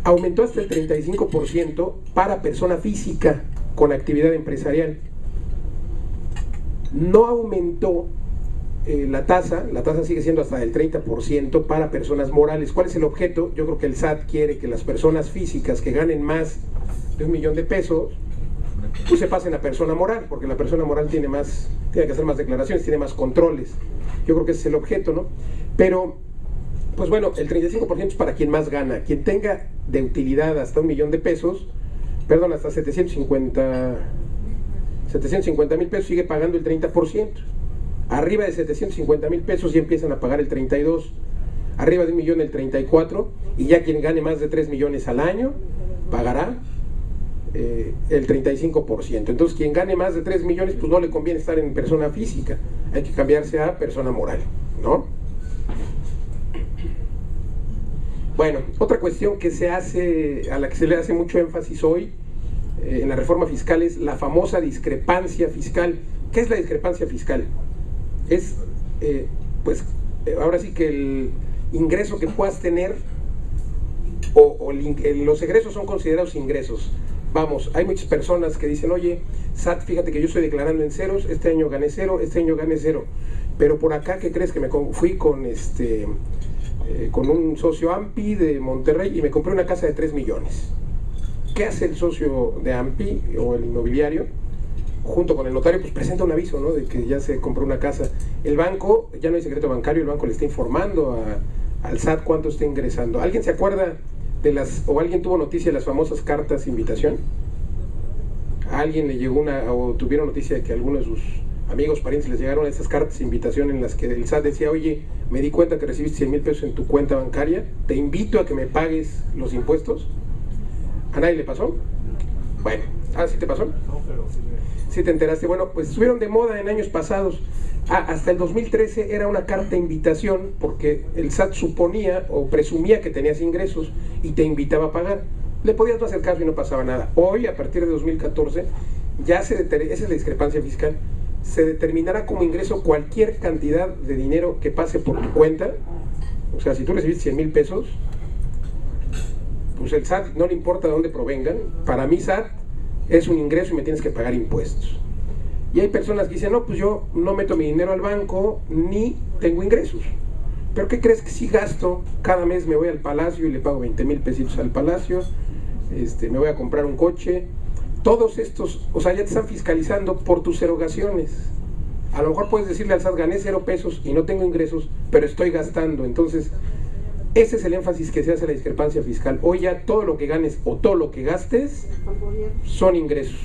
Aumentó hasta el 35% para persona física con actividad empresarial. No aumentó la tasa sigue siendo hasta el 30% para personas morales. ¿Cuál es el objeto? Yo creo que el SAT quiere que las personas físicas que ganen más de $1,000,000 pues se pasen a persona moral, porque la persona moral tiene que hacer más declaraciones, tiene más controles. Yo creo que ese es el objeto, ¿no? Pero pues bueno, el 35% es para quien más gana. Quien tenga de utilidad hasta $1,000,000, perdón, hasta 750,000 pesos sigue pagando el 30%. Arriba de 750,000 pesos ya empiezan a pagar el 32%. Arriba de 1,000,000 el 34%. Y ya quien gane más de 3 millones al año pagará el 35%. Entonces quien gane más de 3 millones pues no le conviene estar en persona física. Hay que cambiarse a persona moral, ¿no? Bueno, otra cuestión a la que se le hace mucho énfasis hoy en la reforma fiscal es la famosa discrepancia fiscal. ¿Qué es la discrepancia fiscal? Es pues ahora sí que el ingreso que puedas tener los egresos son considerados ingresos. Vamos, hay muchas personas que dicen, oye, SAT, fíjate que yo estoy declarando en ceros, este año gané cero, este año gané cero, pero por acá, ¿qué crees? Que me fui con un socio AMPI de Monterrey y me compré una casa de 3 millones. ¿Qué hace el socio de AMPI o el inmobiliario? Junto con el notario, pues presenta un aviso, ¿no? De que ya se compró una casa. El banco, ya no hay secreto bancario, el banco le está informando al SAT cuánto está ingresando. ¿Alguien se acuerda o alguien tuvo noticia de las famosas cartas de invitación? ¿A alguien le llegó o tuvieron noticia de que a algunos de sus amigos, parientes les llegaron esas cartas de invitación en las que el SAT decía, oye, me di cuenta que recibiste 100,000 pesos en tu cuenta bancaria, te invito a que me pagues los impuestos? ¿A nadie le pasó? Bueno, ¿sí te pasó? No, pero sí. ¿Sí te enteraste? Bueno, pues estuvieron de moda en años pasados. Hasta el 2013 era una carta de invitación porque el SAT suponía o presumía que tenías ingresos y te invitaba a pagar. Le podías no hacer caso y no pasaba nada. Hoy, a partir de 2014, esa es la discrepancia fiscal, se determinará como ingreso cualquier cantidad de dinero que pase por tu cuenta. O sea, si tú recibiste 100,000 pesos, pues el SAT no le importa de dónde provengan. Para mí SAT es un ingreso y me tienes que pagar impuestos. Y hay personas que dicen, no, pues yo no meto mi dinero al banco ni tengo ingresos. ¿Pero qué crees? Que si gasto, cada mes me voy al Palacio y le pago 20,000 pesitos al Palacio, me voy a comprar un coche. Todos estos, o sea, ya te están fiscalizando por tus erogaciones. A lo mejor puedes decirle al SAT, gané 0 pesos y no tengo ingresos, pero estoy gastando. Entonces, ese es el énfasis que se hace a la discrepancia fiscal. Hoy ya todo lo que ganes o todo lo que gastes son ingresos.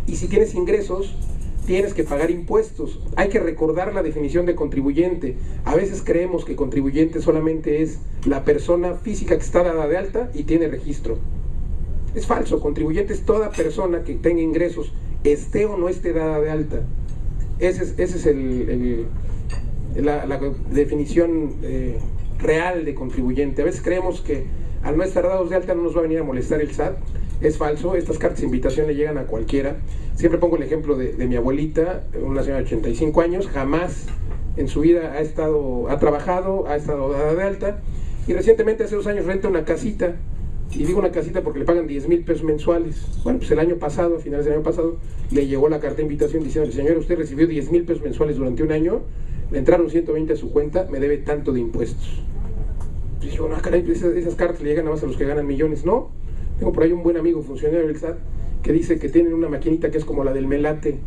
Y si tienes ingresos, tienes que pagar impuestos. Hay que recordar la definición de contribuyente. A veces creemos que contribuyente solamente es la persona física que está dada de alta y tiene registro. Es falso. Contribuyente es toda persona que tenga ingresos, esté o no esté dada de alta. Esa es la definición real de contribuyente. A veces creemos que al no estar dados de alta no nos va a venir a molestar el SAT. Es falso. Estas cartas de invitación le llegan a cualquiera. Siempre pongo el ejemplo de mi abuelita, una señora de 85 años, jamás en su vida ha trabajado, ha estado dada de alta, y recientemente, hace 2 años, renta una casita, y digo una casita porque le pagan 10,000 pesos mensuales. Bueno, pues el año pasado, a finales del año pasado, le llegó la carta de invitación diciendo, señora, usted recibió 10,000 pesos mensuales durante un año, le entraron 120 a su cuenta, me debe tanto de impuestos. Y yo, no, caray, esas cartas le llegan nada más a los que ganan millones. No, tengo por ahí un buen amigo funcionario del SAT que dice que tienen una maquinita que es como la del melate.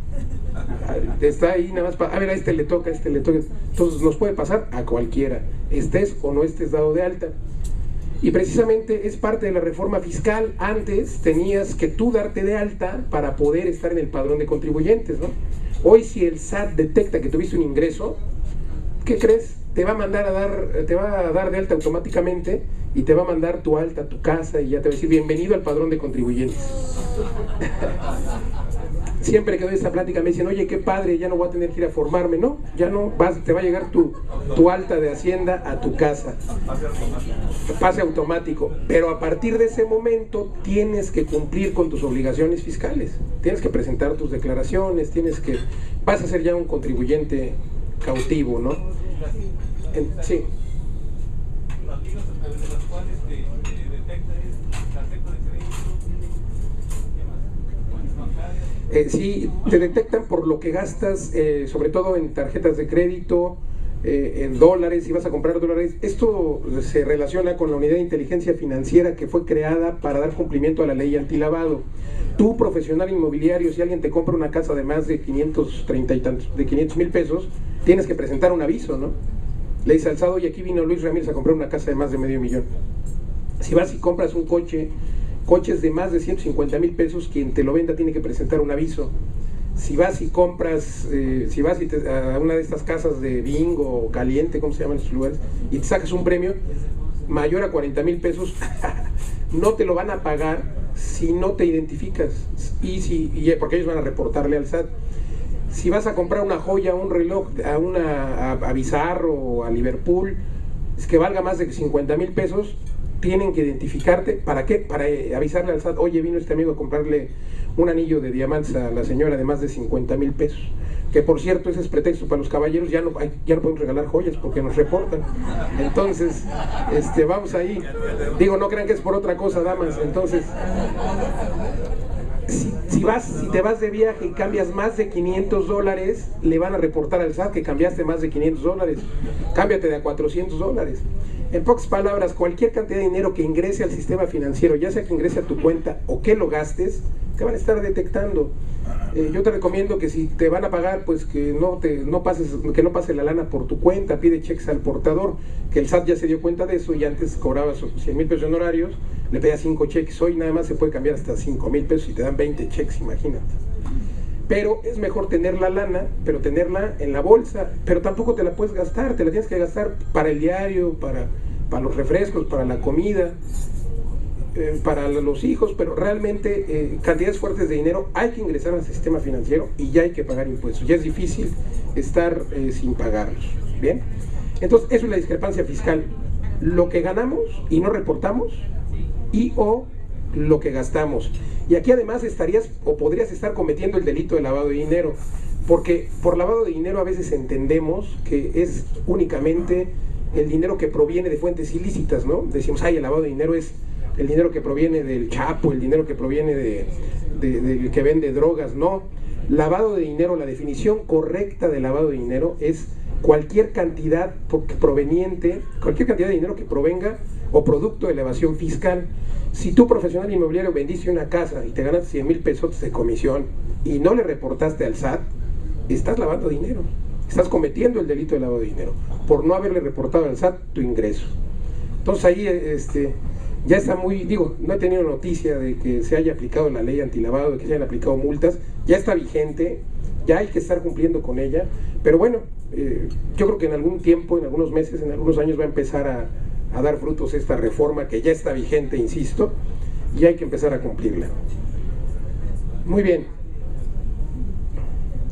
Está ahí nada más para, a ver, a este le toca, a este le toca. Entonces nos puede pasar a cualquiera, estés o no estés dado de alta. Y precisamente es parte de la reforma fiscal. Antes tenías que tú darte de alta para poder estar en el padrón de contribuyentes, ¿no? Hoy, si el SAT detecta que tuviste un ingreso, ¿qué crees? Te va a dar de alta automáticamente y te va a mandar tu alta a tu casa y ya te va a decir, bienvenido al padrón de contribuyentes. Siempre que doy esta plática me dicen, oye, qué padre, ya no voy a tener que ir a formarme. No, ya no, te va a llegar tu alta de Hacienda a tu casa. Pase automático. Pero a partir de ese momento tienes que cumplir con tus obligaciones fiscales. Tienes que presentar tus declaraciones, vas a ser ya un contribuyente cautivo, ¿no? Sí. Las ligas a través de las cuales te detecta es tarjeta de crédito, sí, te detectan por lo que gastas, sobre todo en tarjetas de crédito, en dólares, si vas a comprar dólares. Esto se relaciona con la unidad de inteligencia financiera que fue creada para dar cumplimiento a la ley antilavado. Tú, profesional inmobiliario, si alguien te compra una casa de más de 500,000 pesos, tienes que presentar un aviso, ¿no? Le dice al SAT, oye, aquí vino Luis Ramírez a comprar una casa de más de $500,000. Si vas y compras un coches de más de 150,000 pesos, quien te lo venda tiene que presentar un aviso. Si vas y compras, a una de estas casas de bingo o caliente, ¿cómo se llaman estos lugares? Y te sacas un premio mayor a 40,000 pesos, no te lo van a pagar si no te identificas, porque ellos van a reportarle al SAT. Si vas a comprar una joya, un reloj, a Bizarro o a Liverpool, es que valga más de 50,000 pesos, tienen que identificarte. ¿Para qué? Para avisarle al SAT, oye, vino este amigo a comprarle un anillo de diamantes a la señora de más de 50,000 pesos. Que por cierto, ese es pretexto para los caballeros, ya no podemos regalar joyas porque nos reportan. Entonces, vamos ahí. Digo, no crean que es por otra cosa, damas. Entonces, si te vas de viaje y cambias más de $500, le van a reportar al SAT que cambiaste más de $500. Cámbiate de a $400. En pocas palabras, cualquier cantidad de dinero que ingrese al sistema financiero, ya sea que ingrese a tu cuenta o que lo gastes, te van a estar detectando. Yo te recomiendo que si te van a pagar, pues que no pase la lana por tu cuenta, pide cheques al portador, que el SAT ya se dio cuenta de eso y antes cobraba 100,000 pesos de honorarios, le pedía 5 cheques, hoy nada más se puede cambiar hasta 5,000 pesos y te dan 20 cheques, imagínate. Pero es mejor tener la lana, pero tenerla en la bolsa, pero tampoco te la puedes gastar, te la tienes que gastar para el diario, para los refrescos, para la comida, para los hijos, pero realmente cantidades fuertes de dinero hay que ingresar al sistema financiero y ya hay que pagar impuestos. Ya es difícil estar sin pagarlos. Bien, entonces eso es la discrepancia fiscal: lo que ganamos y no reportamos y o lo que gastamos. Y aquí además estarías o podrías estar cometiendo el delito de lavado de dinero, porque por lavado de dinero a veces entendemos que es únicamente el dinero que proviene de fuentes ilícitas, ¿no? Decimos, el lavado de dinero es el dinero que proviene del Chapo, el dinero que proviene del que vende drogas. No, lavado de dinero, la definición correcta de lavado de dinero es cualquier cantidad de dinero que provenga o producto de la evasión fiscal. Si tú, profesional inmobiliario, vendiste una casa y te ganas 100,000 pesos de comisión y no le reportaste al SAT, estás lavando dinero, estás cometiendo el delito de lavado de dinero por no haberle reportado al SAT tu ingreso. Entonces ahí ya está no he tenido noticia de que se haya aplicado la ley antilavado, de que se hayan aplicado multas, ya está vigente, ya hay que estar cumpliendo con ella, pero bueno, yo creo que en algún tiempo, en algunos meses, en algunos años va a empezar a dar frutos esta reforma que ya está vigente, insisto, y hay que empezar a cumplirla. Muy bien.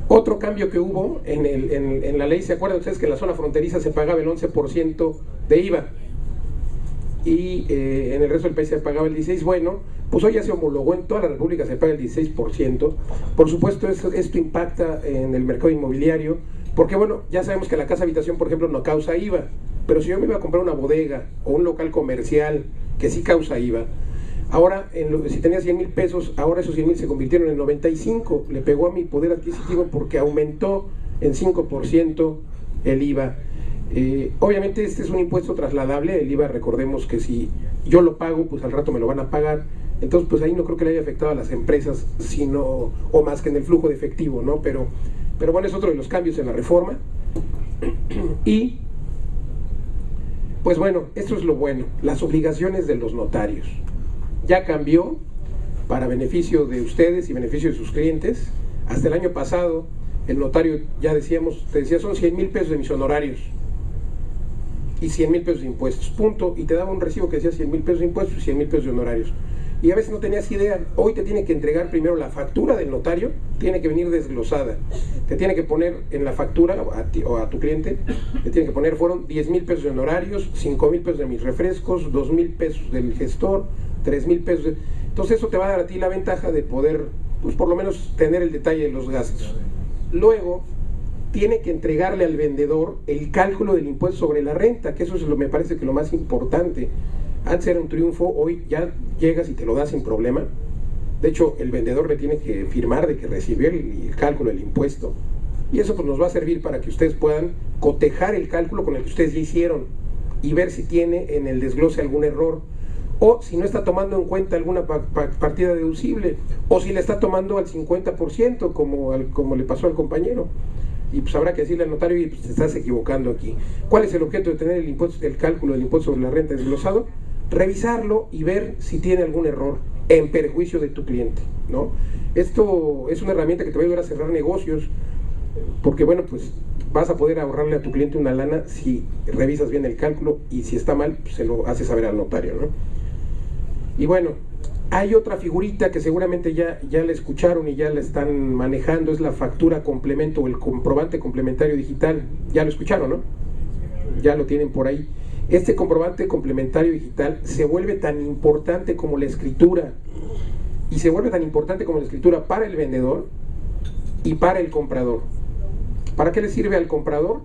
Otro cambio que hubo en la ley, ¿se acuerdan ustedes que en la zona fronteriza se pagaba el 11% de IVA? Y en el resto del país se pagaba el 16%. Bueno, pues hoy ya se homologó, en toda la República se paga el 16%. Por supuesto, esto impacta en el mercado inmobiliario, porque bueno, ya sabemos que la casa habitación, por ejemplo, no causa IVA, pero si yo me iba a comprar una bodega o un local comercial que sí causa IVA, ahora si tenía 100,000 pesos, ahora esos 100,000 se convirtieron en 95, le pegó a mi poder adquisitivo porque aumentó en 5% el IVA. Obviamente este es un impuesto trasladable, el IVA, recordemos que si yo lo pago, pues al rato me lo van a pagar, entonces pues ahí no creo que le haya afectado a las empresas, sino, o más que en el flujo de efectivo, ¿no? Pero bueno, es otro de los cambios en la reforma. Y pues bueno, esto es lo bueno, las obligaciones de los notarios. Ya cambió para beneficio de ustedes y beneficio de sus clientes. Hasta el año pasado, el notario, ya decíamos, te decía, son 100,000 pesos de mis honorarios y 100,000 pesos de impuestos, punto, y te daba un recibo que decía 100,000 pesos de impuestos y 100,000 pesos de honorarios. Y a veces no tenías idea. Hoy te tiene que entregar primero la factura del notario, tiene que venir desglosada, te tiene que poner en la factura a ti, o a tu cliente, te tiene que poner, fueron 10,000 pesos de honorarios, 5,000 pesos de mis refrescos, 2,000 pesos del gestor, 3,000 pesos entonces eso te va a dar a ti la ventaja de poder, pues por lo menos tener el detalle de los gastos. Luego tiene que entregarle al vendedor el cálculo del impuesto sobre la renta, que eso es me parece que lo más importante. Antes era un triunfo, hoy ya llegas y te lo das sin problema. De hecho, el vendedor le tiene que firmar de que recibió el cálculo del impuesto, y eso pues nos va a servir para que ustedes puedan cotejar el cálculo con el que ustedes ya hicieron y ver si tiene en el desglose algún error, o si no está tomando en cuenta alguna partida deducible, o si le está tomando al 50% como le pasó al compañero. Y pues habrá que decirle al notario, y pues te estás equivocando aquí. ¿Cuál es el objeto de tener el cálculo del impuesto sobre la renta desglosado? Revisarlo y ver si tiene algún error en perjuicio de tu cliente, ¿no? Esto es una herramienta que te va a ayudar a cerrar negocios, porque bueno, pues vas a poder ahorrarle a tu cliente una lana si revisas bien el cálculo, y si está mal, pues se lo haces saber al notario, ¿no? Y bueno, hay otra figurita que seguramente ya la escucharon y ya la están manejando, es la factura complemento o el comprobante complementario digital. Ya lo escucharon, ¿no? Ya lo tienen por ahí. Este comprobante complementario digital se vuelve tan importante como la escritura. y se vuelve tan importante como la escritura para el vendedor y para el comprador. ¿Para qué le sirve al comprador?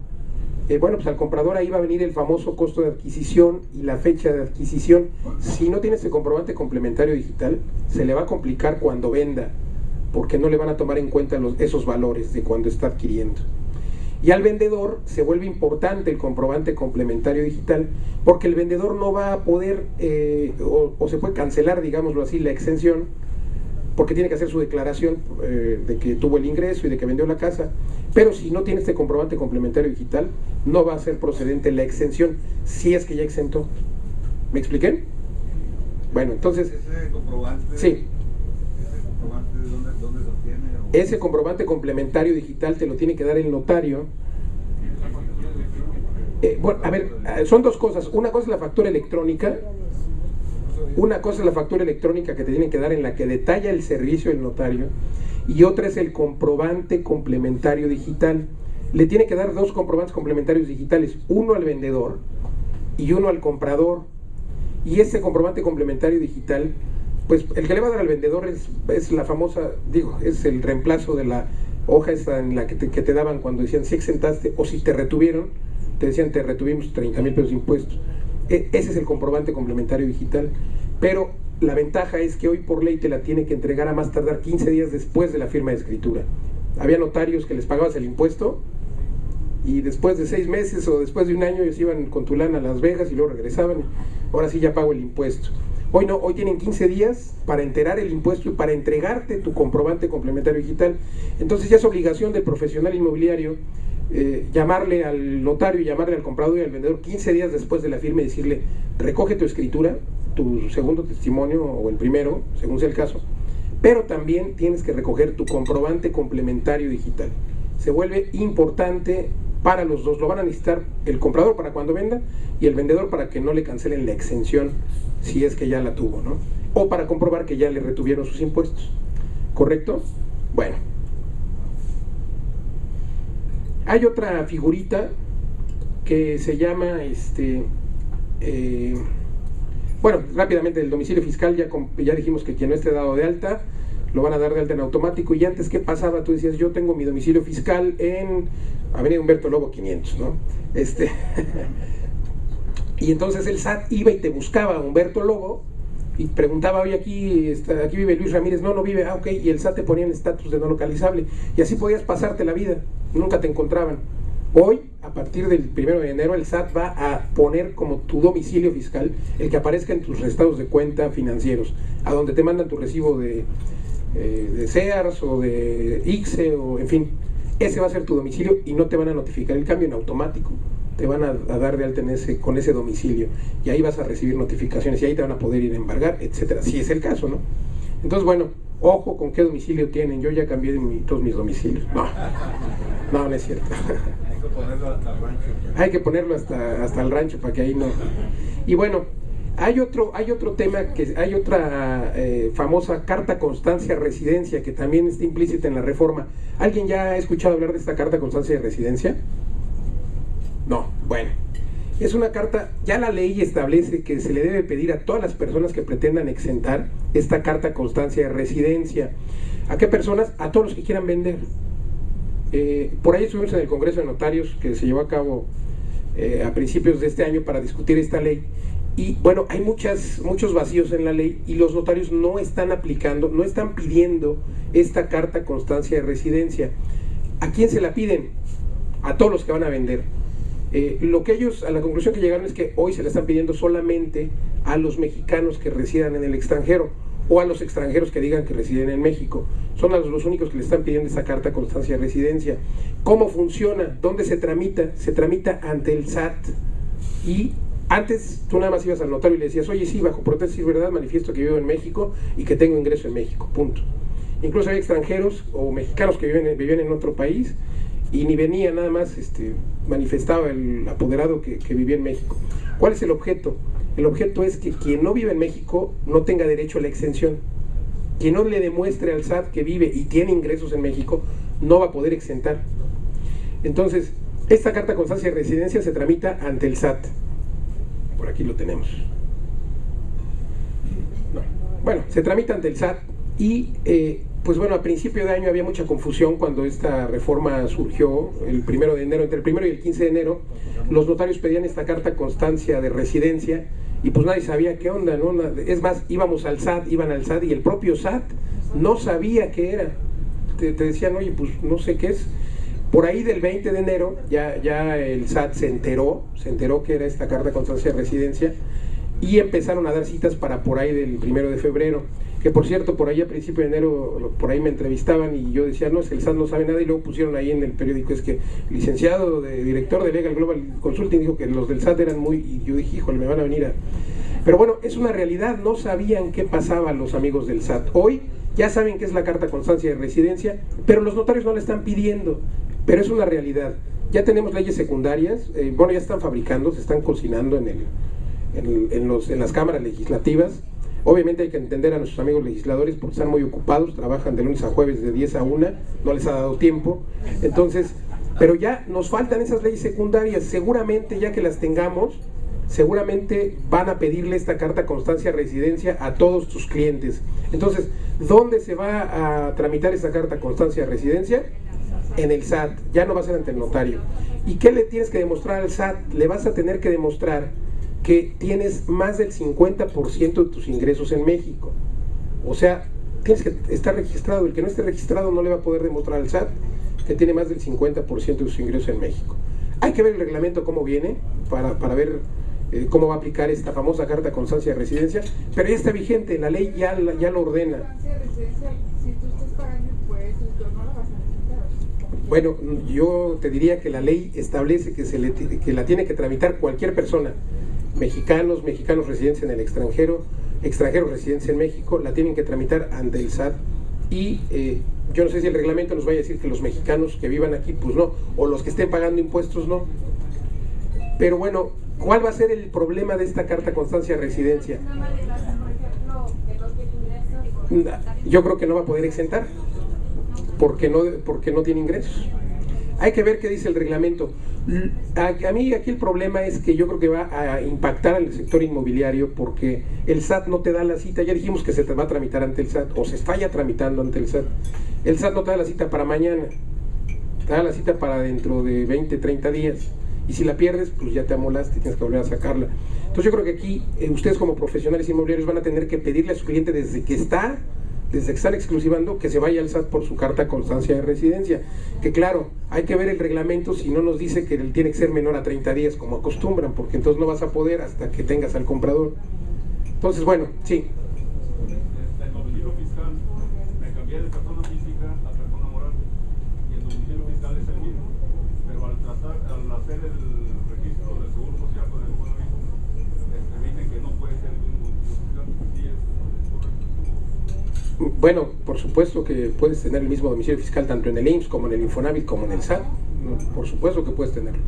Bueno, pues al comprador ahí va a venir el famoso costo de adquisición y la fecha de adquisición. Si no tiene este comprobante complementario digital, se le va a complicar cuando venda, porque no le van a tomar en cuenta esos valores de cuando está adquiriendo. Y al vendedor se vuelve importante el comprobante complementario digital, porque el vendedor no va a poder, o se puede cancelar, digámoslo así, la exención, porque tiene que hacer su declaración de que tuvo el ingreso y de que vendió la casa. Pero si no tiene este comprobante complementario digital, no va a ser procedente la exención, si es que ya exentó. ¿Me expliqué? Bueno, entonces... ¿Ese comprobante? Sí. ¿Ese comprobante dónde se obtiene? Ese comprobante complementario digital te lo tiene que dar el notario. Bueno, a ver, son dos cosas. Una cosa es la factura electrónica. Una cosa es la factura electrónica que te tienen que dar, en la que detalla el servicio del notario, y otra es el comprobante complementario digital. Le tiene que dar dos comprobantes complementarios digitales, uno al vendedor y uno al comprador. Y ese comprobante complementario digital, pues el que le va a dar al vendedor es la famosa, es el reemplazo de la hoja esa en la que te daban cuando decían si exentaste, o si te retuvieron, te decían te retuvimos 30,000 pesos de impuestos. Ese es el comprobante complementario digital. Pero la ventaja es que hoy por ley te la tiene que entregar a más tardar 15 días después de la firma de escritura. Había notarios que les pagabas el impuesto y después de 6 meses o después de un año ellos iban con tu lana a Las Vegas y luego regresaban. Ahora sí ya pago el impuesto. Hoy no, hoy tienen 15 días para enterar el impuesto y para entregarte tu comprobante complementario digital. Entonces ya es obligación del profesional inmobiliario llamarle al notario y llamarle al comprador y al vendedor 15 días después de la firma y decirle: recoge tu escritura, tu segundo testimonio o el primero, según sea el caso, pero también tienes que recoger tu comprobante complementario digital. Se vuelve importante para los dos. Lo van a necesitar el comprador para cuando venda y el vendedor para que no le cancelen la exención si es que ya la tuvo, ¿no? O para comprobar que ya le retuvieron sus impuestos. ¿Correcto? Bueno. Hay otra figurita que se llama, bueno, rápidamente, el domicilio fiscal. Ya dijimos que quien no esté dado de alta, lo van a dar de alta en automático. Y antes, ¿qué pasaba? Tú decías: yo tengo mi domicilio fiscal en Avenida Humberto Lobo 500, ¿no? Y entonces el SAT iba y te buscaba a Humberto Lobo y preguntaba: oye, aquí vive Luis Ramírez. No vive. Ok, y el SAT te ponía en estatus de no localizable, y así podías pasarte la vida, nunca te encontraban. Hoy, a partir del 1 de enero, el SAT va a poner como tu domicilio fiscal el que aparezca en tus estados de cuenta financieros, a donde te mandan tu recibo de Sears o de ICSE, o en fin, ese va a ser tu domicilio y no te van a notificar el cambio en automático. Te van a dar de alta con ese domicilio, y ahí vas a recibir notificaciones y ahí te van a poder ir a embargar, etcétera, si es el caso, ¿no? Entonces, bueno, ojo con qué domicilio tienen. Yo ya cambié todos mis domicilios. No es cierto. Hay que ponerlo hasta el rancho. Hay que ponerlo hasta el rancho para que ahí no. Y bueno, hay otro tema, hay otra famosa carta constancia de residencia que también está implícita en la reforma. ¿Alguien ya ha escuchado hablar de esta carta constancia de residencia? No, bueno, es una carta, ya la ley establece que se le debe pedir a todas las personas que pretendan exentar esta carta constancia de residencia. ¿A qué personas? A todos los que quieran vender. Por ahí estuvimos en el Congreso de Notarios, que se llevó a cabo a principios de este año, para discutir esta ley. Y bueno, hay muchos vacíos en la ley, y los notarios no están aplicando, no están pidiendo esta carta constancia de residencia. ¿A quién se la piden? A todos los que van a vender. Lo que ellos, a la conclusión que llegaron, es que hoy se le están pidiendo solamente a los mexicanos que residan en el extranjero, o a los extranjeros que digan que residen en México. Son los únicos que le están pidiendo esta carta constancia de residencia. ¿Cómo funciona? ¿Dónde se tramita? Se tramita ante el SAT. Y antes tú nada más ibas al notario y le decías: oye, sí, bajo protesta y verdad manifiesto que vivo en México y que tengo ingreso en México, punto. Incluso hay extranjeros o mexicanos que vivían en otro país y ni venía, nada más manifestaba el apoderado que vivía en México. ¿Cuál es el objeto? El objeto es que quien no vive en México no tenga derecho a la exención. Quien no le demuestre al SAT que vive y tiene ingresos en México no va a poder exentar. Entonces, esta carta constancia de residencia se tramita ante el SAT. Por aquí lo tenemos. No. Bueno, se tramita ante el SAT Y pues bueno, a principio de año había mucha confusión cuando esta reforma surgió, el 1 de enero, entre el 1 y el 15 de enero, los notarios pedían esta carta constancia de residencia y pues nadie sabía qué onda, ¿no? Es más, íbamos al SAT, iban al SAT y el propio SAT no sabía qué era. Te decían, oye, pues no sé qué es. Por ahí del 20 de enero ya el SAT se enteró que era esta carta constancia de residencia y empezaron a dar citas para por ahí del 1 de febrero. Que por cierto, por ahí a principio de enero, por ahí me entrevistaban y yo decía, no, es que el SAT no sabe nada, y luego pusieron ahí en el periódico, es que el licenciado, director de Legal Global Consulting dijo que los del SAT eran muy, y yo dije, híjole, me van a venir a... Pero bueno, es una realidad, no sabían qué pasaba los amigos del SAT. Hoy ya saben qué es la carta constancia de residencia, pero los notarios no la están pidiendo, pero es una realidad. Ya tenemos leyes secundarias, bueno, ya están fabricando, se están cocinando en las cámaras legislativas. Obviamente hay que entender a nuestros amigos legisladores porque están muy ocupados, trabajan de lunes a jueves de 10 a 1, no les ha dado tiempo. Entonces, pero ya nos faltan esas leyes secundarias, seguramente ya que las tengamos, seguramente van a pedirle esta carta constancia de residencia a todos tus clientes. Entonces, ¿dónde se va a tramitar esa carta constancia de residencia? En el SAT, ya no va a ser ante el notario. ¿Y qué le tienes que demostrar al SAT? Le vas a tener que demostrar que tienes más del 50% de tus ingresos en México. O sea, tienes que estar registrado. El que no esté registrado no le va a poder demostrar al SAT que tiene más del 50% de sus ingresos en México. Hay que ver el reglamento cómo viene para ver cómo va a aplicar esta famosa carta constancia de residencia, pero ya está vigente, la ley ya lo ordena. Si tú estás pagando impuestos, no la vas a necesitar. Bueno, yo te diría que la ley establece que la tiene que tramitar cualquier persona. Mexicanos residentes en el extranjeros residentes en México, la tienen que tramitar ante el SAT. Y yo no sé si el reglamento nos vaya a decir que los mexicanos que vivan aquí, pues no, o los que estén pagando impuestos no. Pero bueno, ¿cuál va a ser el problema de esta carta constancia de residencia? Yo creo que no va a poder exentar, porque no tiene ingresos. Hay que ver qué dice el reglamento. A mí aquí el problema es que yo creo que va a impactar al sector inmobiliario porque el SAT no te da la cita. Ya dijimos que se te va a tramitar ante el SAT, o se está ya tramitando ante el SAT. El SAT no te da la cita para mañana, te da la cita para dentro de 20, 30 días. Y si la pierdes, pues ya te amolaste, tienes que volver a sacarla. Entonces yo creo que aquí ustedes como profesionales inmobiliarios van a tener que pedirle a su cliente desde que están exclusivando, que se vaya al SAT por su carta constancia de residencia. Que claro, hay que ver el reglamento si no nos dice que él tiene que ser menor a 30 días como acostumbran, porque entonces no vas a poder hasta que tengas al comprador. Entonces bueno, sí. El domicilio fiscal, me cambié de persona física a persona moral y el domicilio fiscal es el mismo, pero al hacer el registro del Seguro Social con el Infonavit, dicen que no puede ser el mismo domicilio fiscal. ¿Sí es correcto? Bueno, por supuesto que puedes tener el mismo domicilio fiscal tanto en el IMSS como en el Infonavit como en el SAT. Por supuesto que puedes tenerlo.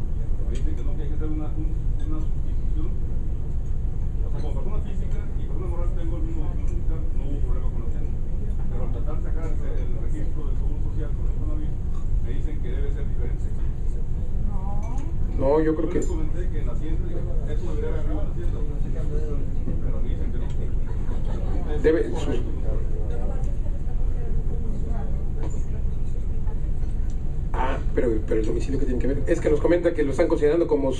Dicen que no, que hay que hacer una sustitución. O sea, como persona física y persona moral tengo el mismo domicilio fiscal, no hubo problema con la tienda. Pero al tratar de sacar el registro del Seguro Social con el Infonavit, me dicen que debe ser diferente. No, yo creo que... les comenté que en la Hacienda, eso debería haber arriba en la Hacienda, pero me dicen que no. Pero el domicilio que tiene que ver es que nos comenta que lo están considerando como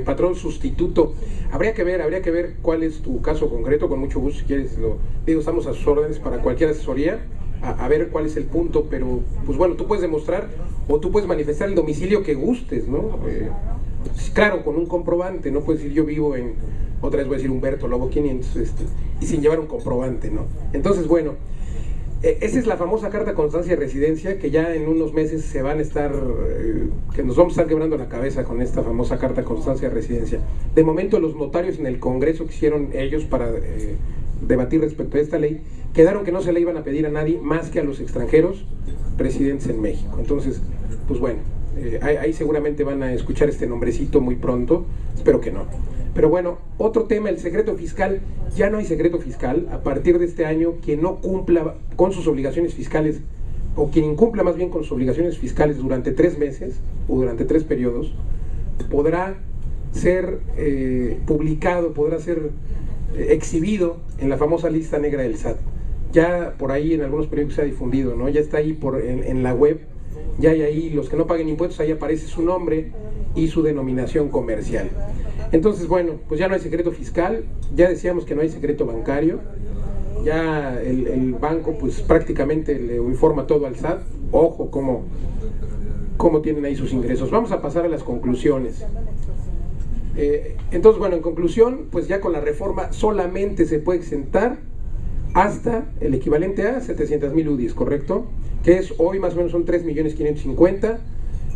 patrón sustituto. Habría que ver cuál es tu caso concreto. Con mucho gusto, si quieres, lo digo, estamos a sus órdenes para cualquier asesoría, a ver cuál es el punto. Pero pues bueno, tú puedes demostrar o tú puedes manifestar el domicilio que gustes, ¿no? Claro, con un comprobante. No puedes decir yo vivo en, otra vez voy a decir Humberto Lobo 500, y sin llevar un comprobante, ¿no? Entonces bueno, esa es la famosa carta constancia de residencia, que ya en unos meses se van a estar, que nos vamos a estar quebrando la cabeza con esta famosa carta constancia de residencia. De momento los notarios en el Congreso que hicieron ellos para debatir respecto a esta ley, quedaron que no se le iban a pedir a nadie más que a los extranjeros residentes en México. Entonces, pues bueno, ahí seguramente van a escuchar este nombrecito muy pronto, espero que no. Pero bueno, otro tema, el secreto fiscal. Ya no hay secreto fiscal. A partir de este año, quien no cumpla con sus obligaciones fiscales, o quien incumpla más bien con sus obligaciones fiscales durante 3 meses, o durante 3 periodos, podrá ser publicado, podrá ser exhibido en la famosa lista negra del SAT. ya por ahí en algunos periódicos se ha difundido, ¿no? Ya está ahí en la web, ya hay ahí los que no paguen impuestos, ahí aparece su nombre y su denominación comercial. Entonces, bueno, pues ya no hay secreto fiscal, ya decíamos que no hay secreto bancario, ya el banco pues prácticamente le informa todo al SAT, ojo cómo tienen ahí sus ingresos. Vamos a pasar a las conclusiones. Entonces, bueno, en conclusión, pues ya con la reforma solamente se puede exentar hasta el equivalente a 700,000 UDIs, ¿correcto? Que es hoy más o menos son 3,550,000.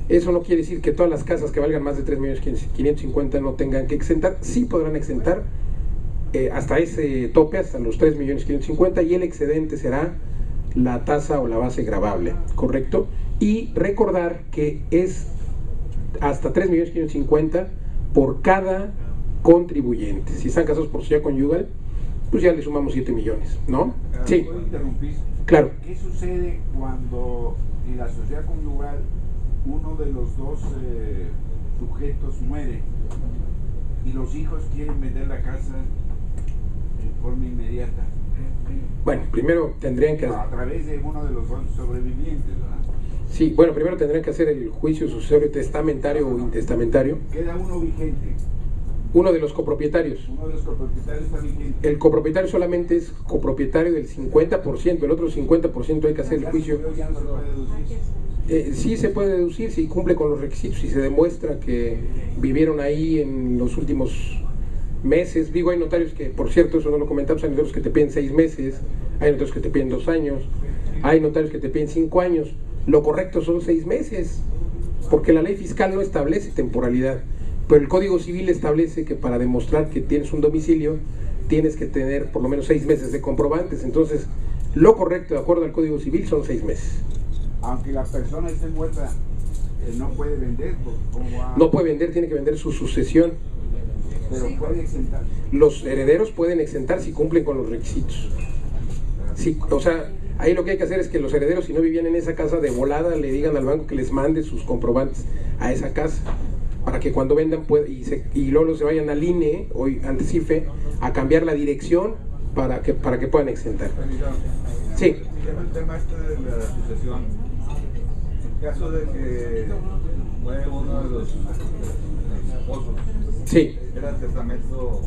Eso no quiere decir que todas las casas que valgan más de 3,550,000 no tengan que exentar, sí podrán exentar hasta ese tope, hasta los 3,550,000, y el excedente será la tasa o la base gravable, ¿correcto? Y recordar que es hasta 3,550,000 por cada contribuyente. Si están casados por sociedad conyugal, pues ya le sumamos 7 millones, ¿no? Sí. ¿Puedo interrumpir? Claro. ¿Qué sucede cuando en la sociedad conyugal uno de los dos sujetos muere y los hijos quieren vender la casa en forma inmediata? Bueno, primero tendrían que... A través de uno de los dos sobrevivientes, ¿verdad? Sí, bueno, primero tendrían que hacer el juicio sucesorio testamentario o intestamentario. Queda uno vigente. Uno de los copropietarios. Uno de los copropietarios está vigente. El copropietario solamente es copropietario del 50%, el otro 50% hay que hacer el juicio. Ya no se puede deducir. Sí se puede deducir si cumple con los requisitos, si se demuestra que vivieron ahí en los últimos meses. Digo, hay notarios que, por cierto, eso no lo comentamos, hay notarios que te piden 6 meses, hay notarios que te piden 2 años, hay notarios que te piden 5 años. Lo correcto son 6 meses, porque la ley fiscal no establece temporalidad, pero el Código Civil establece que para demostrar que tienes un domicilio tienes que tener por lo menos 6 meses de comprobantes. Entonces, lo correcto, de acuerdo al Código Civil, son 6 meses. Aunque la persona esté muerta, no puede vender. ¿Cómo va? No puede vender, tiene que vender su sucesión. Pero puede exentar. Los herederos pueden exentar si cumplen con los requisitos. Sí, o sea, ahí lo que hay que hacer es que los herederos, si no vivían en esa casa, de volada le digan al banco que les mande sus comprobantes a esa casa, para que cuando vendan y luego se vayan al INE, hoy antes IFE, a cambiar la dirección para que puedan exentar. Sí. Siguiendo el tema de la sucesión, en caso de que muere uno de los esposos, sí, era testamento,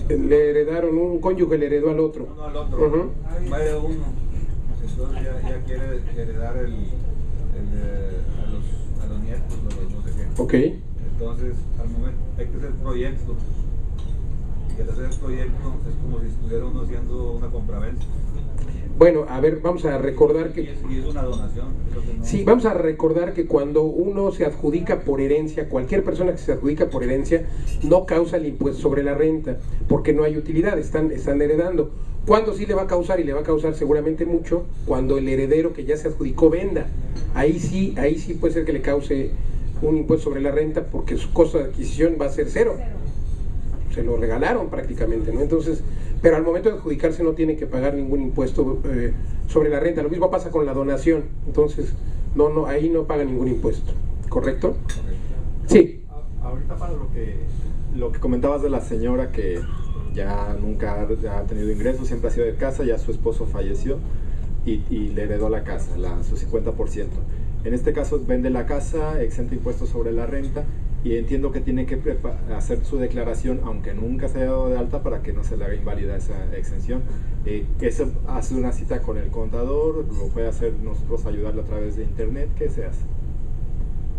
le heredaron, un cónyuge le heredó al otro. uno al otro, muere uno, entonces ya quiere heredar a los nietos o los no sé qué. Ok. Entonces, al momento hay que hacer proyecto. Y al hacer el proyecto es como si estuviera uno haciendo una compraventa. Bueno, a ver, vamos a recordar que... Y es una donación. No... Sí, vamos a recordar que cuando uno se adjudica por herencia, cualquier persona que se adjudica por herencia, no causa el impuesto sobre la renta, porque no hay utilidad, están heredando. ¿Cuándo sí le va a causar? Y le va a causar seguramente mucho, cuando el heredero que ya se adjudicó venda. Ahí sí puede ser que le cause un impuesto sobre la renta, porque su costo de adquisición va a ser 0. Se lo regalaron prácticamente, ¿no? Entonces, pero al momento de adjudicarse no tiene que pagar ningún impuesto sobre la renta. Lo mismo pasa con la donación. Entonces, ahí no paga ningún impuesto. ¿Correcto? Sí. Ahorita para lo que comentabas de la señora que ya nunca ha tenido ingresos, siempre ha sido de casa, ya su esposo falleció y le heredó la casa, su 50%. En este caso vende la casa, exenta impuestos sobre la renta, y entiendo que tiene que hacer su declaración aunque nunca se haya dado de alta para que no se le haga inválida esa exención. Eso hace una cita con el contador, lo puede hacer nosotros, ayudarle a través de internet. ¿Qué se hace?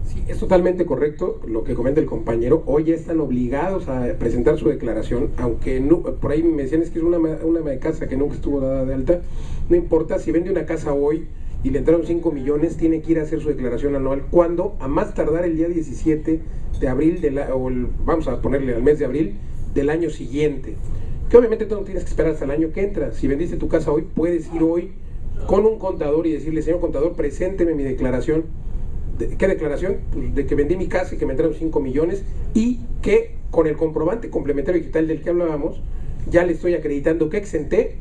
Sí, es totalmente correcto lo que comenta el compañero. Hoy ya están obligados a presentar su declaración, aunque no, por ahí me decían es que es una ama de casa que nunca estuvo dada de alta. No importa, si vende una casa hoy y le entraron 5 millones, tiene que ir a hacer su declaración anual. ¿Cuándo? A más tardar el día 17 de abril, vamos a ponerle al mes de abril del año siguiente. Que obviamente tú no tienes que esperar hasta el año que entra. Si vendiste tu casa hoy, puedes ir hoy con un contador y decirle, señor contador, presénteme mi declaración. ¿Qué declaración? Pues de que vendí mi casa y que me entraron 5 millones y que con el comprobante complementario digital del que hablábamos, ya le estoy acreditando que exenté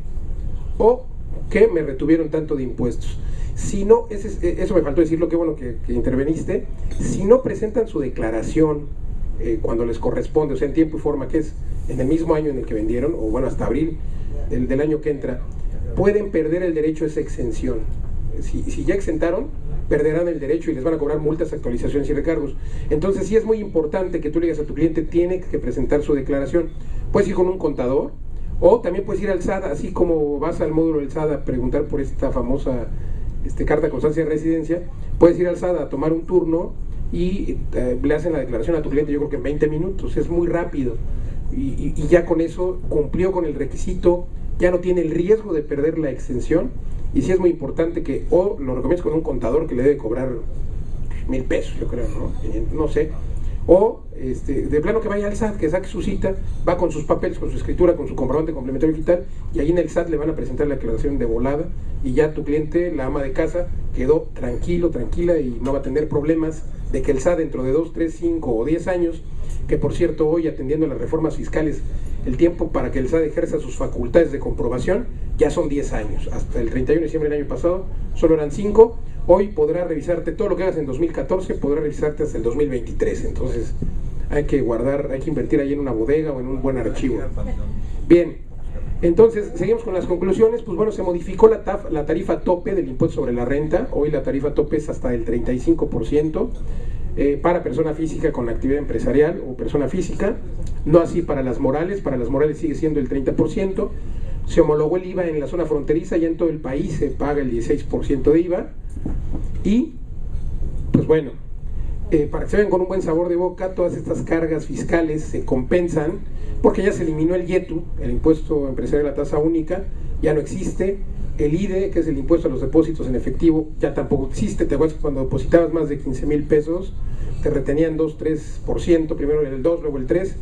o que me retuvieron tanto de impuestos. Si no, eso me faltó decirlo, qué bueno que interveniste. Si no presentan su declaración cuando les corresponde, o sea, en tiempo y forma, que es en el mismo año en el que vendieron, o bueno, hasta abril del año que entra, pueden perder el derecho a esa exención. Si ya exentaron, perderán el derecho y les van a cobrar multas, actualizaciones y recargos. Entonces sí es muy importante que tú le digas a tu cliente, tiene que presentar su declaración. Puedes ir con un contador, o también puedes ir al SAT, así como vas al módulo del SAT a preguntar por esta famosa carta de constancia de residencia. Puedes ir al SAT a tomar un turno y le hacen la declaración a tu cliente, yo creo que en 20 minutos, es muy rápido. Y ya con eso cumplió con el requisito, ya no tiene el riesgo de perder la exención. Y sí es muy importante que o lo recomiendes con un contador que le debe cobrar 1,000 pesos, yo creo, no sé, o de plano que vaya al SAT, que saque su cita, va con sus papeles, con su escritura, con su comprobante complementario digital, y ahí en el SAT le van a presentar la declaración de volada, y ya tu cliente, la ama de casa, quedó tranquilo, tranquila, y no va a tener problemas de que el SAT dentro de 2, 3, 5 o 10 años, que por cierto hoy atendiendo las reformas fiscales, el tiempo para que el SAT ejerza sus facultades de comprobación ya son 10 años, hasta el 31 de diciembre del año pasado solo eran 5, hoy podrá revisarte todo lo que hagas en 2014, podrá revisarte hasta el 2023, entonces hay que guardar, hay que invertir ahí en una bodega o en un buen archivo. Bien, entonces seguimos con las conclusiones. Pues bueno, se modificó la tarifa tope del impuesto sobre la renta, hoy la tarifa tope es hasta el 35%, para persona física con actividad empresarial o persona física, no así para las morales sigue siendo el 30%, se homologó el IVA en la zona fronteriza, ya en todo el país se paga el 16% de IVA, y pues bueno, para que se vean con un buen sabor de boca, todas estas cargas fiscales se compensan, porque ya se eliminó el IETU, el impuesto empresarial a la tasa única, ya no existe. El IDE, que es el impuesto a los depósitos en efectivo, ya tampoco existe. Te acuerdas que cuando depositabas más de 15,000 pesos te retenían 2, 3%, primero el 2, luego el 3.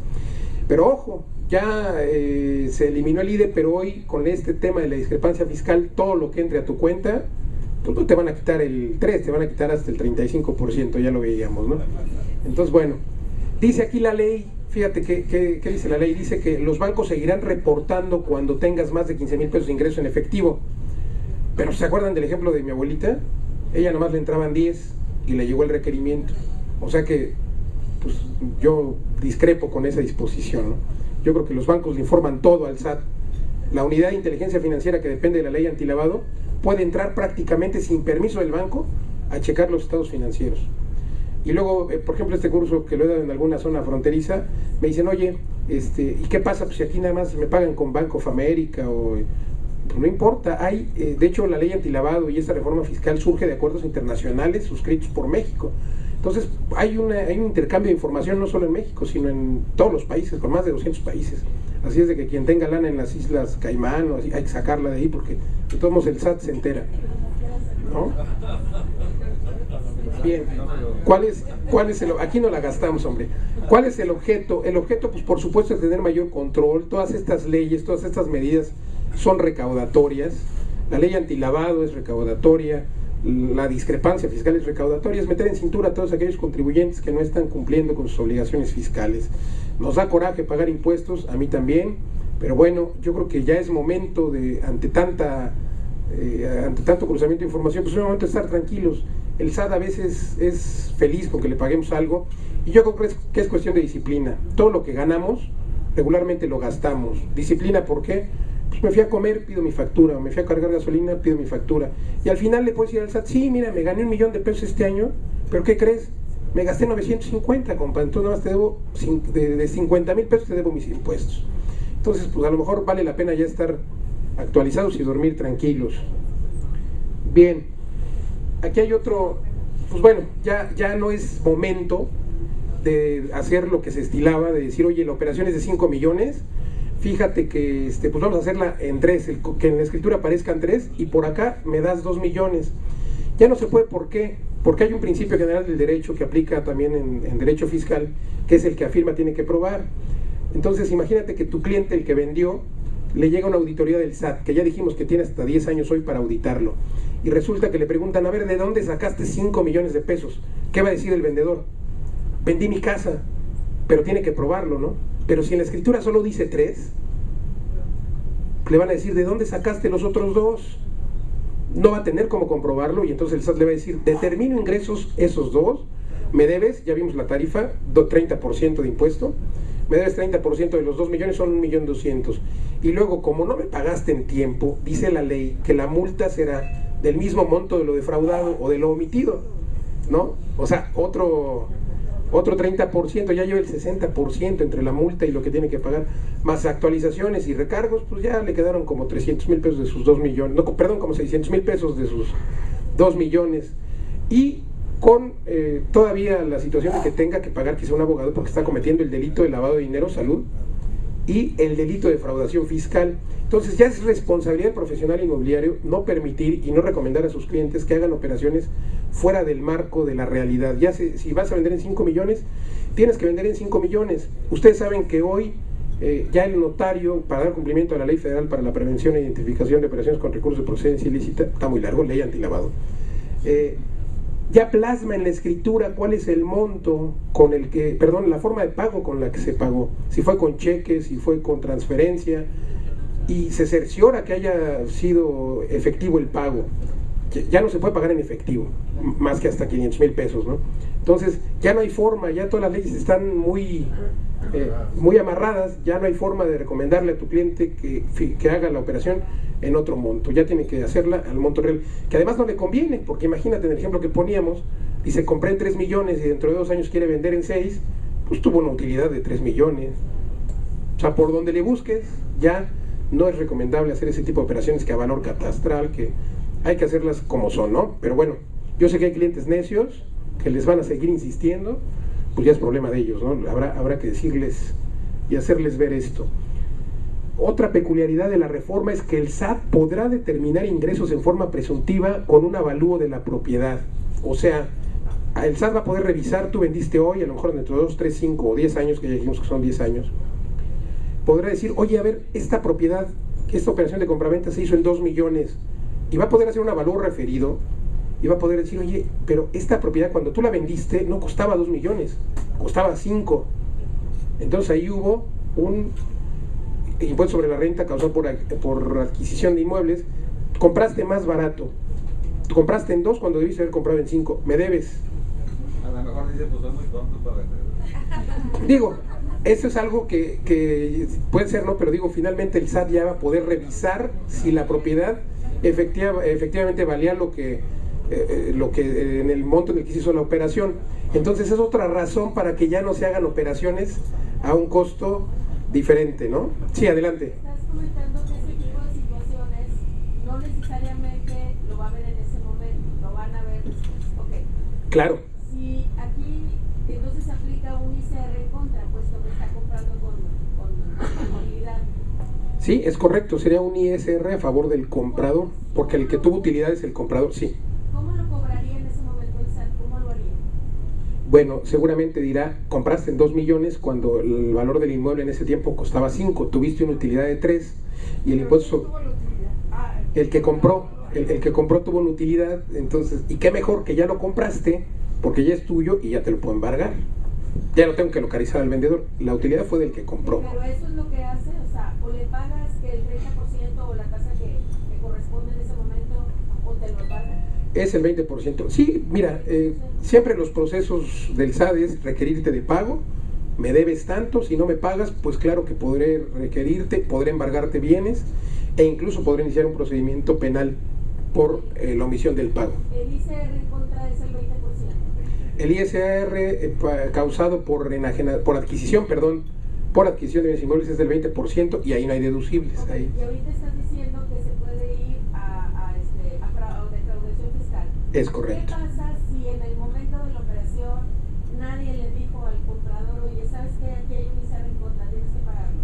Pero ojo, ya se eliminó el IDE, pero hoy con este tema de la discrepancia fiscal, todo lo que entre a tu cuenta, pues no te van a quitar el 3, te van a quitar hasta el 35%, ya lo veíamos, ¿no? Entonces, bueno, dice aquí la ley, fíjate qué dice la ley, dice que los bancos seguirán reportando cuando tengas más de 15,000 pesos de ingreso en efectivo. Pero ¿se acuerdan del ejemplo de mi abuelita? Ella nomás le entraban 10 y le llegó el requerimiento. O sea que pues, yo discrepo con esa disposición, ¿no? Yo creo que los bancos le informan todo al SAT. La unidad de inteligencia financiera que depende de la ley antilavado puede entrar prácticamente sin permiso del banco a checar los estados financieros. Y luego, por ejemplo, este curso que lo he dado en alguna zona fronteriza, me dicen, oye, ¿y qué pasa pues, si aquí nada más me pagan con Bank of America? Pues no importa, de hecho la ley antilavado y esta reforma fiscal surge de acuerdos internacionales suscritos por México. Entonces hay un intercambio de información no solo en México, sino en todos los países, con más de 200 países. Así es de que quien tenga lana en las Islas Caimán, hay que sacarla de ahí porque de todos modos el SAT se entera, ¿no? Bien, aquí no la gastamos, hombre. ¿Cuál es el objeto? El objeto, pues por supuesto, es tener mayor control. Todas estas leyes, todas estas medidas son recaudatorias. La ley antilavado es recaudatoria, la discrepancia fiscal es recaudatoria, es meter en cintura a todos aquellos contribuyentes que no están cumpliendo con sus obligaciones fiscales. Nos da coraje pagar impuestos, a mí también, pero bueno, yo creo que ya es momento de, ante tanto cruzamiento de información, pues es momento de estar tranquilos. El SAT a veces es feliz con que le paguemos algo, y yo creo que es cuestión de disciplina. Todo lo que ganamos, regularmente lo gastamos. Disciplina, ¿por qué? Pues me fui a comer, pido mi factura, me fui a cargar gasolina, pido mi factura. Y al final le puedes decir al SAT, sí, mira, me gané 1,000,000 de pesos este año, pero ¿qué crees? Me gasté 950, compa, entonces nada más te debo, de 50,000 pesos te debo mis impuestos. Entonces, pues a lo mejor vale la pena ya estar actualizados y dormir tranquilos. Bien, aquí hay otro, pues bueno, ya no es momento de hacer lo que se estilaba, de decir, oye, la operación es de 5 millones, fíjate que pues vamos a hacerla en 3, que en la escritura aparezcan 3 y por acá me das 2 millones. Ya no se puede, ¿por qué? Porque hay un principio general del derecho que aplica también en derecho fiscal, que es el que afirma tiene que probar. Entonces imagínate que tu cliente, el que vendió, le llega una auditoría del SAT, que ya dijimos que tiene hasta 10 años hoy para auditarlo, y resulta que le preguntan, a ver, ¿de dónde sacaste 5 millones de pesos? ¿Qué va a decir el vendedor? Vendí mi casa, pero tiene que probarlo, ¿no? Pero si en la escritura solo dice 3, le van a decir, ¿de dónde sacaste los otros 2? No va a tener cómo comprobarlo, y entonces el SAT le va a decir, determino ingresos esos 2, me debes, ya vimos la tarifa, 30% de impuesto, me debes 30% de los 2 millones, son 1.200.000. Y luego, como no me pagaste en tiempo, dice la ley que la multa será del mismo monto de lo defraudado o de lo omitido, ¿no? O sea, otro 30%, ya lleva el 60% entre la multa y lo que tiene que pagar, más actualizaciones y recargos, pues ya le quedaron como 300,000 pesos de sus 2 millones, no, perdón, como 600,000 pesos de sus 2 millones. Y con todavía la situación de que tenga que pagar quizá un abogado porque está cometiendo el delito de lavado de dinero, salud, y el delito de defraudación fiscal. Entonces ya es responsabilidad del profesional inmobiliario no permitir y no recomendar a sus clientes que hagan operaciones fuera del marco de la realidad. Ya si vas a vender en 5 millones, tienes que vender en 5 millones. Ustedes saben que hoy ya el notario, para dar cumplimiento a la Ley Federal para la Prevención e Identificación de Operaciones con Recursos de Procedencia Ilícita, está muy largo, ley antilavado, ya plasma en la escritura cuál es el monto con el que, perdón, la forma de pago con la que se pagó, si fue con cheque, si fue con transferencia, y se cerciora que haya sido efectivo el pago. Ya no se puede pagar en efectivo, más que hasta 500,000 pesos, ¿no? Entonces, ya no hay forma, ya todas las leyes están muy amarradas, ya no hay forma de recomendarle a tu cliente que haga la operación en otro monto, ya tiene que hacerla al monto real, que además no le conviene, porque imagínate en el ejemplo que poníamos, dice compré en 3 millones y dentro de 2 años quiere vender en 6, pues tuvo una utilidad de 3 millones. O sea, por donde le busques, ya no es recomendable hacer ese tipo de operaciones que a valor catastral, que hay que hacerlas como son, ¿no? Pero bueno, yo sé que hay clientes necios que les van a seguir insistiendo, pues ya es problema de ellos, ¿no? Habrá que decirles y hacerles ver esto. Otra peculiaridad de la reforma es que el SAT podrá determinar ingresos en forma presuntiva con un avalúo de la propiedad. O sea, el SAT va a poder revisar, tú vendiste hoy, a lo mejor dentro de 2, 3, 5 o 10 años, que ya dijimos que son 10 años, podrá decir, oye, a ver, esta propiedad, esta operación de compraventa se hizo en 2 millones, y va a poder hacer un avalúo referido, y va a poder decir, oye, pero esta propiedad cuando tú la vendiste no costaba 2 millones, costaba 5. Entonces ahí hubo un impuesto sobre la renta causado por adquisición de inmuebles, compraste más barato, compraste en 2 cuando debiste haber comprado en 5, me debes. A lo mejor dice, pues son muy tontos para vender. Digo, eso es algo que puede ser, ¿no? Pero digo, finalmente el SAT ya va a poder revisar si la propiedad efectivamente valía lo que en el monto en el que se hizo la operación. Entonces es otra razón para que ya no se hagan operaciones a un costo diferente, ¿no? Sí, adelante. Estás comentando que ese tipo de situaciones no necesariamente lo va a ver en ese momento, lo van a ver después. Ok. Claro. Si aquí entonces se aplica un ICR en contra, puesto que está comprando con utilidad. Sí, es correcto, sería un ISR a favor del comprador, porque el que tuvo utilidad es el comprador, sí. ¿Cómo lo cobraría en ese momento el SAT? ¿Cómo lo haría? Bueno, seguramente dirá, compraste en 2 millones cuando el valor del inmueble en ese tiempo costaba 5, tuviste una utilidad de 3 y el impuesto, el que compró tuvo una utilidad, entonces, y qué mejor que ya lo compraste, porque ya es tuyo y ya te lo puedo embargar. Ya no tengo que localizar al vendedor, la utilidad fue del que compró. Pero eso es lo que hace, o sea, o le pagas que el 30% o la tasa que corresponde en ese momento, o te lo pagan. Es el 20%. Sí, mira, siempre los procesos del SAT es requerirte de pago, me debes tanto, si no me pagas, pues claro que podré requerirte, podré embargarte bienes e incluso podré iniciar un procedimiento penal por la omisión del pago. El ICR en contra es el 20%. El ISR causado por adquisición de bienes inmuebles es del 20% y ahí no hay deducibles. Okay. Ahí. Y ahorita estás diciendo que se puede ir a defraudación fiscal. Es correcto. ¿Qué pasa si en el momento de la operación nadie le dijo al comprador, oye, ¿sabes qué? Aquí hay un ISR en contra, tienes que pagarlo?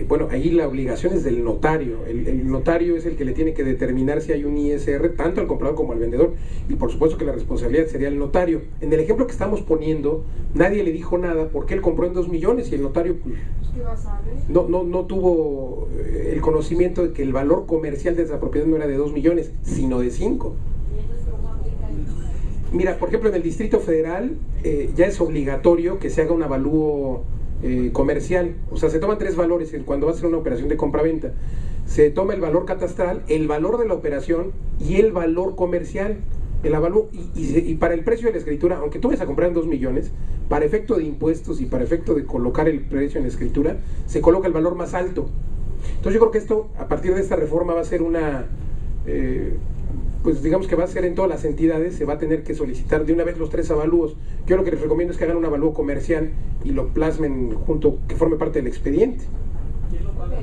Bueno, ahí la obligación es del notario. El notario es el que le tiene que determinar si hay un ISR tanto al comprador como al vendedor, y por supuesto que la responsabilidad sería el notario. En el ejemplo que estamos poniendo, nadie le dijo nada porque él compró en 2 millones y el notario pues, no tuvo el conocimiento de que el valor comercial de esa propiedad no era de 2 millones, sino de 5. ¿Y entonces cómo aplica eso? Mira, por ejemplo, en el Distrito Federal ya es obligatorio que se haga un avalúo comercial, o sea, se toman 3 valores cuando va a hacer una operación de compraventa. Se toma el valor catastral, el valor de la operación y el valor comercial. El avalúo, y para el precio de la escritura, aunque tú vayas a comprar en 2 millones, para efecto de impuestos y para efecto de colocar el precio en la escritura, se coloca el valor más alto. Entonces yo creo que esto, a partir de esta reforma, va a ser una, pues digamos que va a ser en todas las entidades, se va a tener que solicitar de una vez los 3 avalúos. Yo lo que les recomiendo es que hagan un avalúo comercial y lo plasmen junto, que forme parte del expediente. ¿Quién lo paga?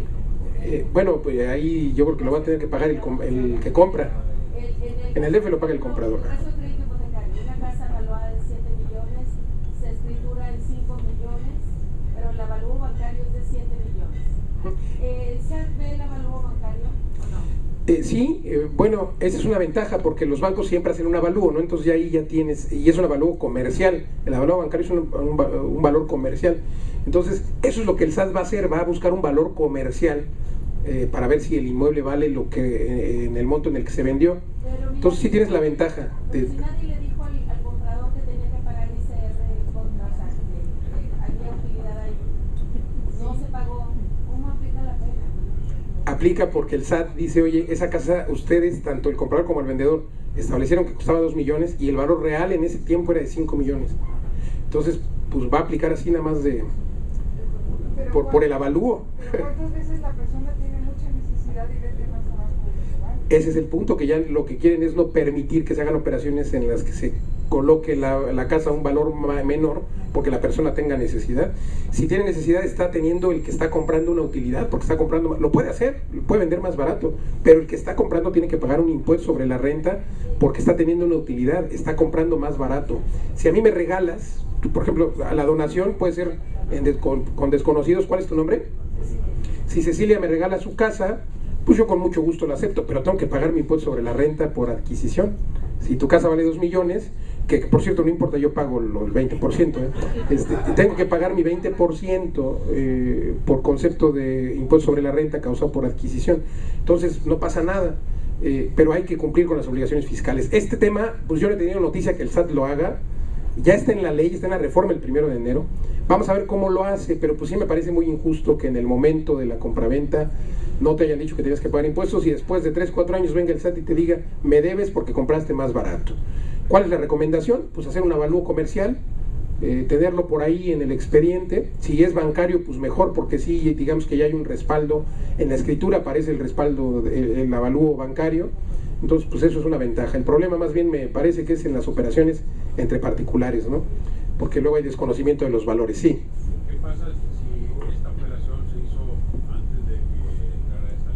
Bueno, pues ahí yo creo que lo va a tener que pagar el que compra. En el DF lo paga el comprador. Caso de crédito hipotecario, una casa evaluada en 7 millones, se escritura en 5 millones, pero el avalúo bancario es de 7 millones. ¿Se ve el avalúo bancario o no? Sí, bueno, esa es una ventaja porque los bancos siempre hacen un avalúo, ¿no? Entonces ya ahí ya tienes, y es un avalúo comercial, el avalúo bancario es un valor comercial. Entonces eso es lo que el SAT va a hacer, va a buscar un valor comercial para ver si el inmueble vale lo que en el monto en el que se vendió. Entonces sí tienes la ventaja. Pero si nadie le dijo al comprador que tenía que pagar ICR contra, o sea, que había utilidad ahí, no se pagó, ¿cómo aplica la pena? Aplica porque el SAT dice, oye, esa casa ustedes, tanto el comprador como el vendedor, establecieron que costaba 2 millones y el valor real en ese tiempo era de 5 millones. Entonces, pues va a aplicar así nada más de por el avalúo. Pero ¿cuántas veces la persona tiene mucha necesidad y vende más abajo? Ese es el punto, que ya lo que quieren es no permitir que se hagan operaciones en las que se coloque la casa a un valor menor porque la persona tenga necesidad. Si tiene necesidad, está teniendo el que está comprando una utilidad, porque está comprando, lo puede hacer, lo puede vender más barato, pero el que está comprando tiene que pagar un impuesto sobre la renta porque está teniendo una utilidad, está comprando más barato. Si a mí me regalas, tú, por ejemplo, a la donación puede ser con desconocidos. ¿Cuál es tu nombre? Si Cecilia me regala su casa, pues yo con mucho gusto la acepto, pero tengo que pagar mi impuesto sobre la renta por adquisición. Si tu casa vale 2 millones, que por cierto no importa, yo pago el 20%, tengo que pagar mi 20% por concepto de impuesto sobre la renta causado por adquisición. Entonces no pasa nada, pero hay que cumplir con las obligaciones fiscales. Este tema, pues yo no he tenido noticia que el SAT lo haga, ya está en la ley, está en la reforma el 1 de enero. Vamos a ver cómo lo hace, pero pues sí me parece muy injusto que en el momento de la compraventa no te hayan dicho que tenías que pagar impuestos y después de 3, 4 años venga el SAT y te diga, me debes porque compraste más barato. ¿Cuál es la recomendación? Pues hacer un avalúo comercial, tenerlo por ahí en el expediente. Si es bancario, pues mejor, porque sí, digamos que ya hay un respaldo, en la escritura aparece el respaldo, el avalúo bancario. Entonces, pues eso es una ventaja. El problema más bien me parece que es en las operaciones entre particulares, ¿no? Porque luego hay desconocimiento de los valores, sí. ¿Qué pasa si esta operación se hizo antes de que entrara esta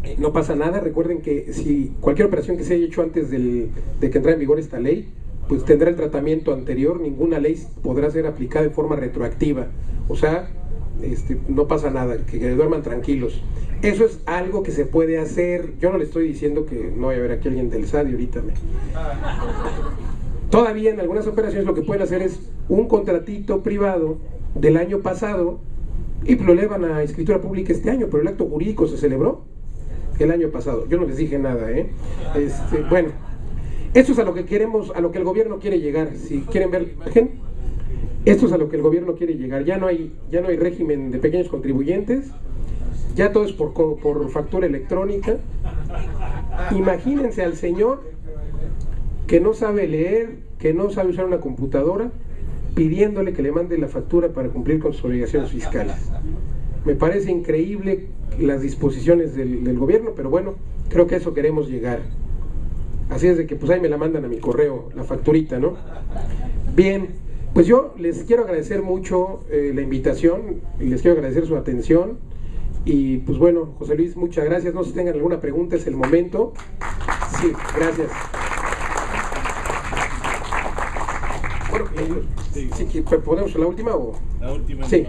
ley? No pasa nada. Recuerden que si cualquier operación que se haya hecho antes de que entrara en vigor esta ley, pues tendrá el tratamiento anterior. Ninguna ley podrá ser aplicada de forma retroactiva. O sea, no pasa nada, que duerman tranquilos. Eso es algo que se puede hacer. Yo no le estoy diciendo que no vaya a haber aquí alguien del SAT y ahorita Todavía en algunas operaciones lo que pueden hacer es un contratito privado del año pasado y lo elevan a escritura pública este año, pero el acto jurídico se celebró el año pasado. Yo no les dije nada, bueno, esto es a lo que queremos, a lo que el gobierno quiere llegar. Si quieren ver, esto es a lo que el gobierno quiere llegar. Ya no hay régimen de pequeños contribuyentes, ya todo es por factura electrónica. Imagínense al señor que no sabe leer, que no sabe usar una computadora, pidiéndole que le mande la factura para cumplir con sus obligaciones fiscales. Me parece increíble las disposiciones del gobierno, pero bueno, creo que a eso queremos llegar. Así es de que pues ahí me la mandan a mi correo, la facturita, ¿no? Bien, pues yo les quiero agradecer mucho la invitación, les quiero agradecer su atención y pues bueno, José Luis, muchas gracias. No sé si tengan alguna pregunta, es el momento. Sí, gracias. Bueno, sí, ¿podemos la última o...? La última. Sí.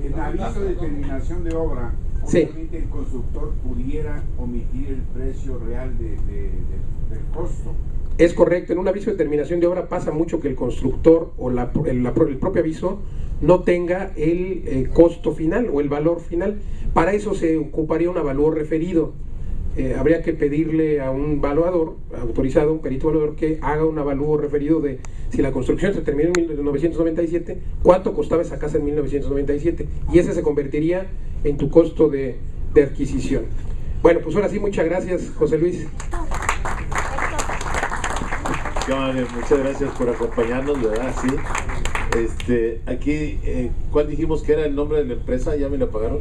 En aviso de terminación de obra, sí, obviamente el constructor pudiera omitir el precio real del costo. Es correcto, en un aviso de terminación de obra pasa mucho que el constructor o el propio aviso no tenga el costo final o el valor final. Para eso se ocuparía un avalúo referido. Habría que pedirle a un evaluador autorizado, un perito evaluador, que haga un avalúo referido de si la construcción se terminó en 1997, cuánto costaba esa casa en 1997, y ese se convertiría en tu costo de adquisición. Bueno, pues ahora sí, muchas gracias, José Luis. Muchas gracias por acompañarnos, ¿verdad? Sí. Aquí, ¿cuál dijimos que era el nombre de la empresa? ¿Ya me lo pagaron?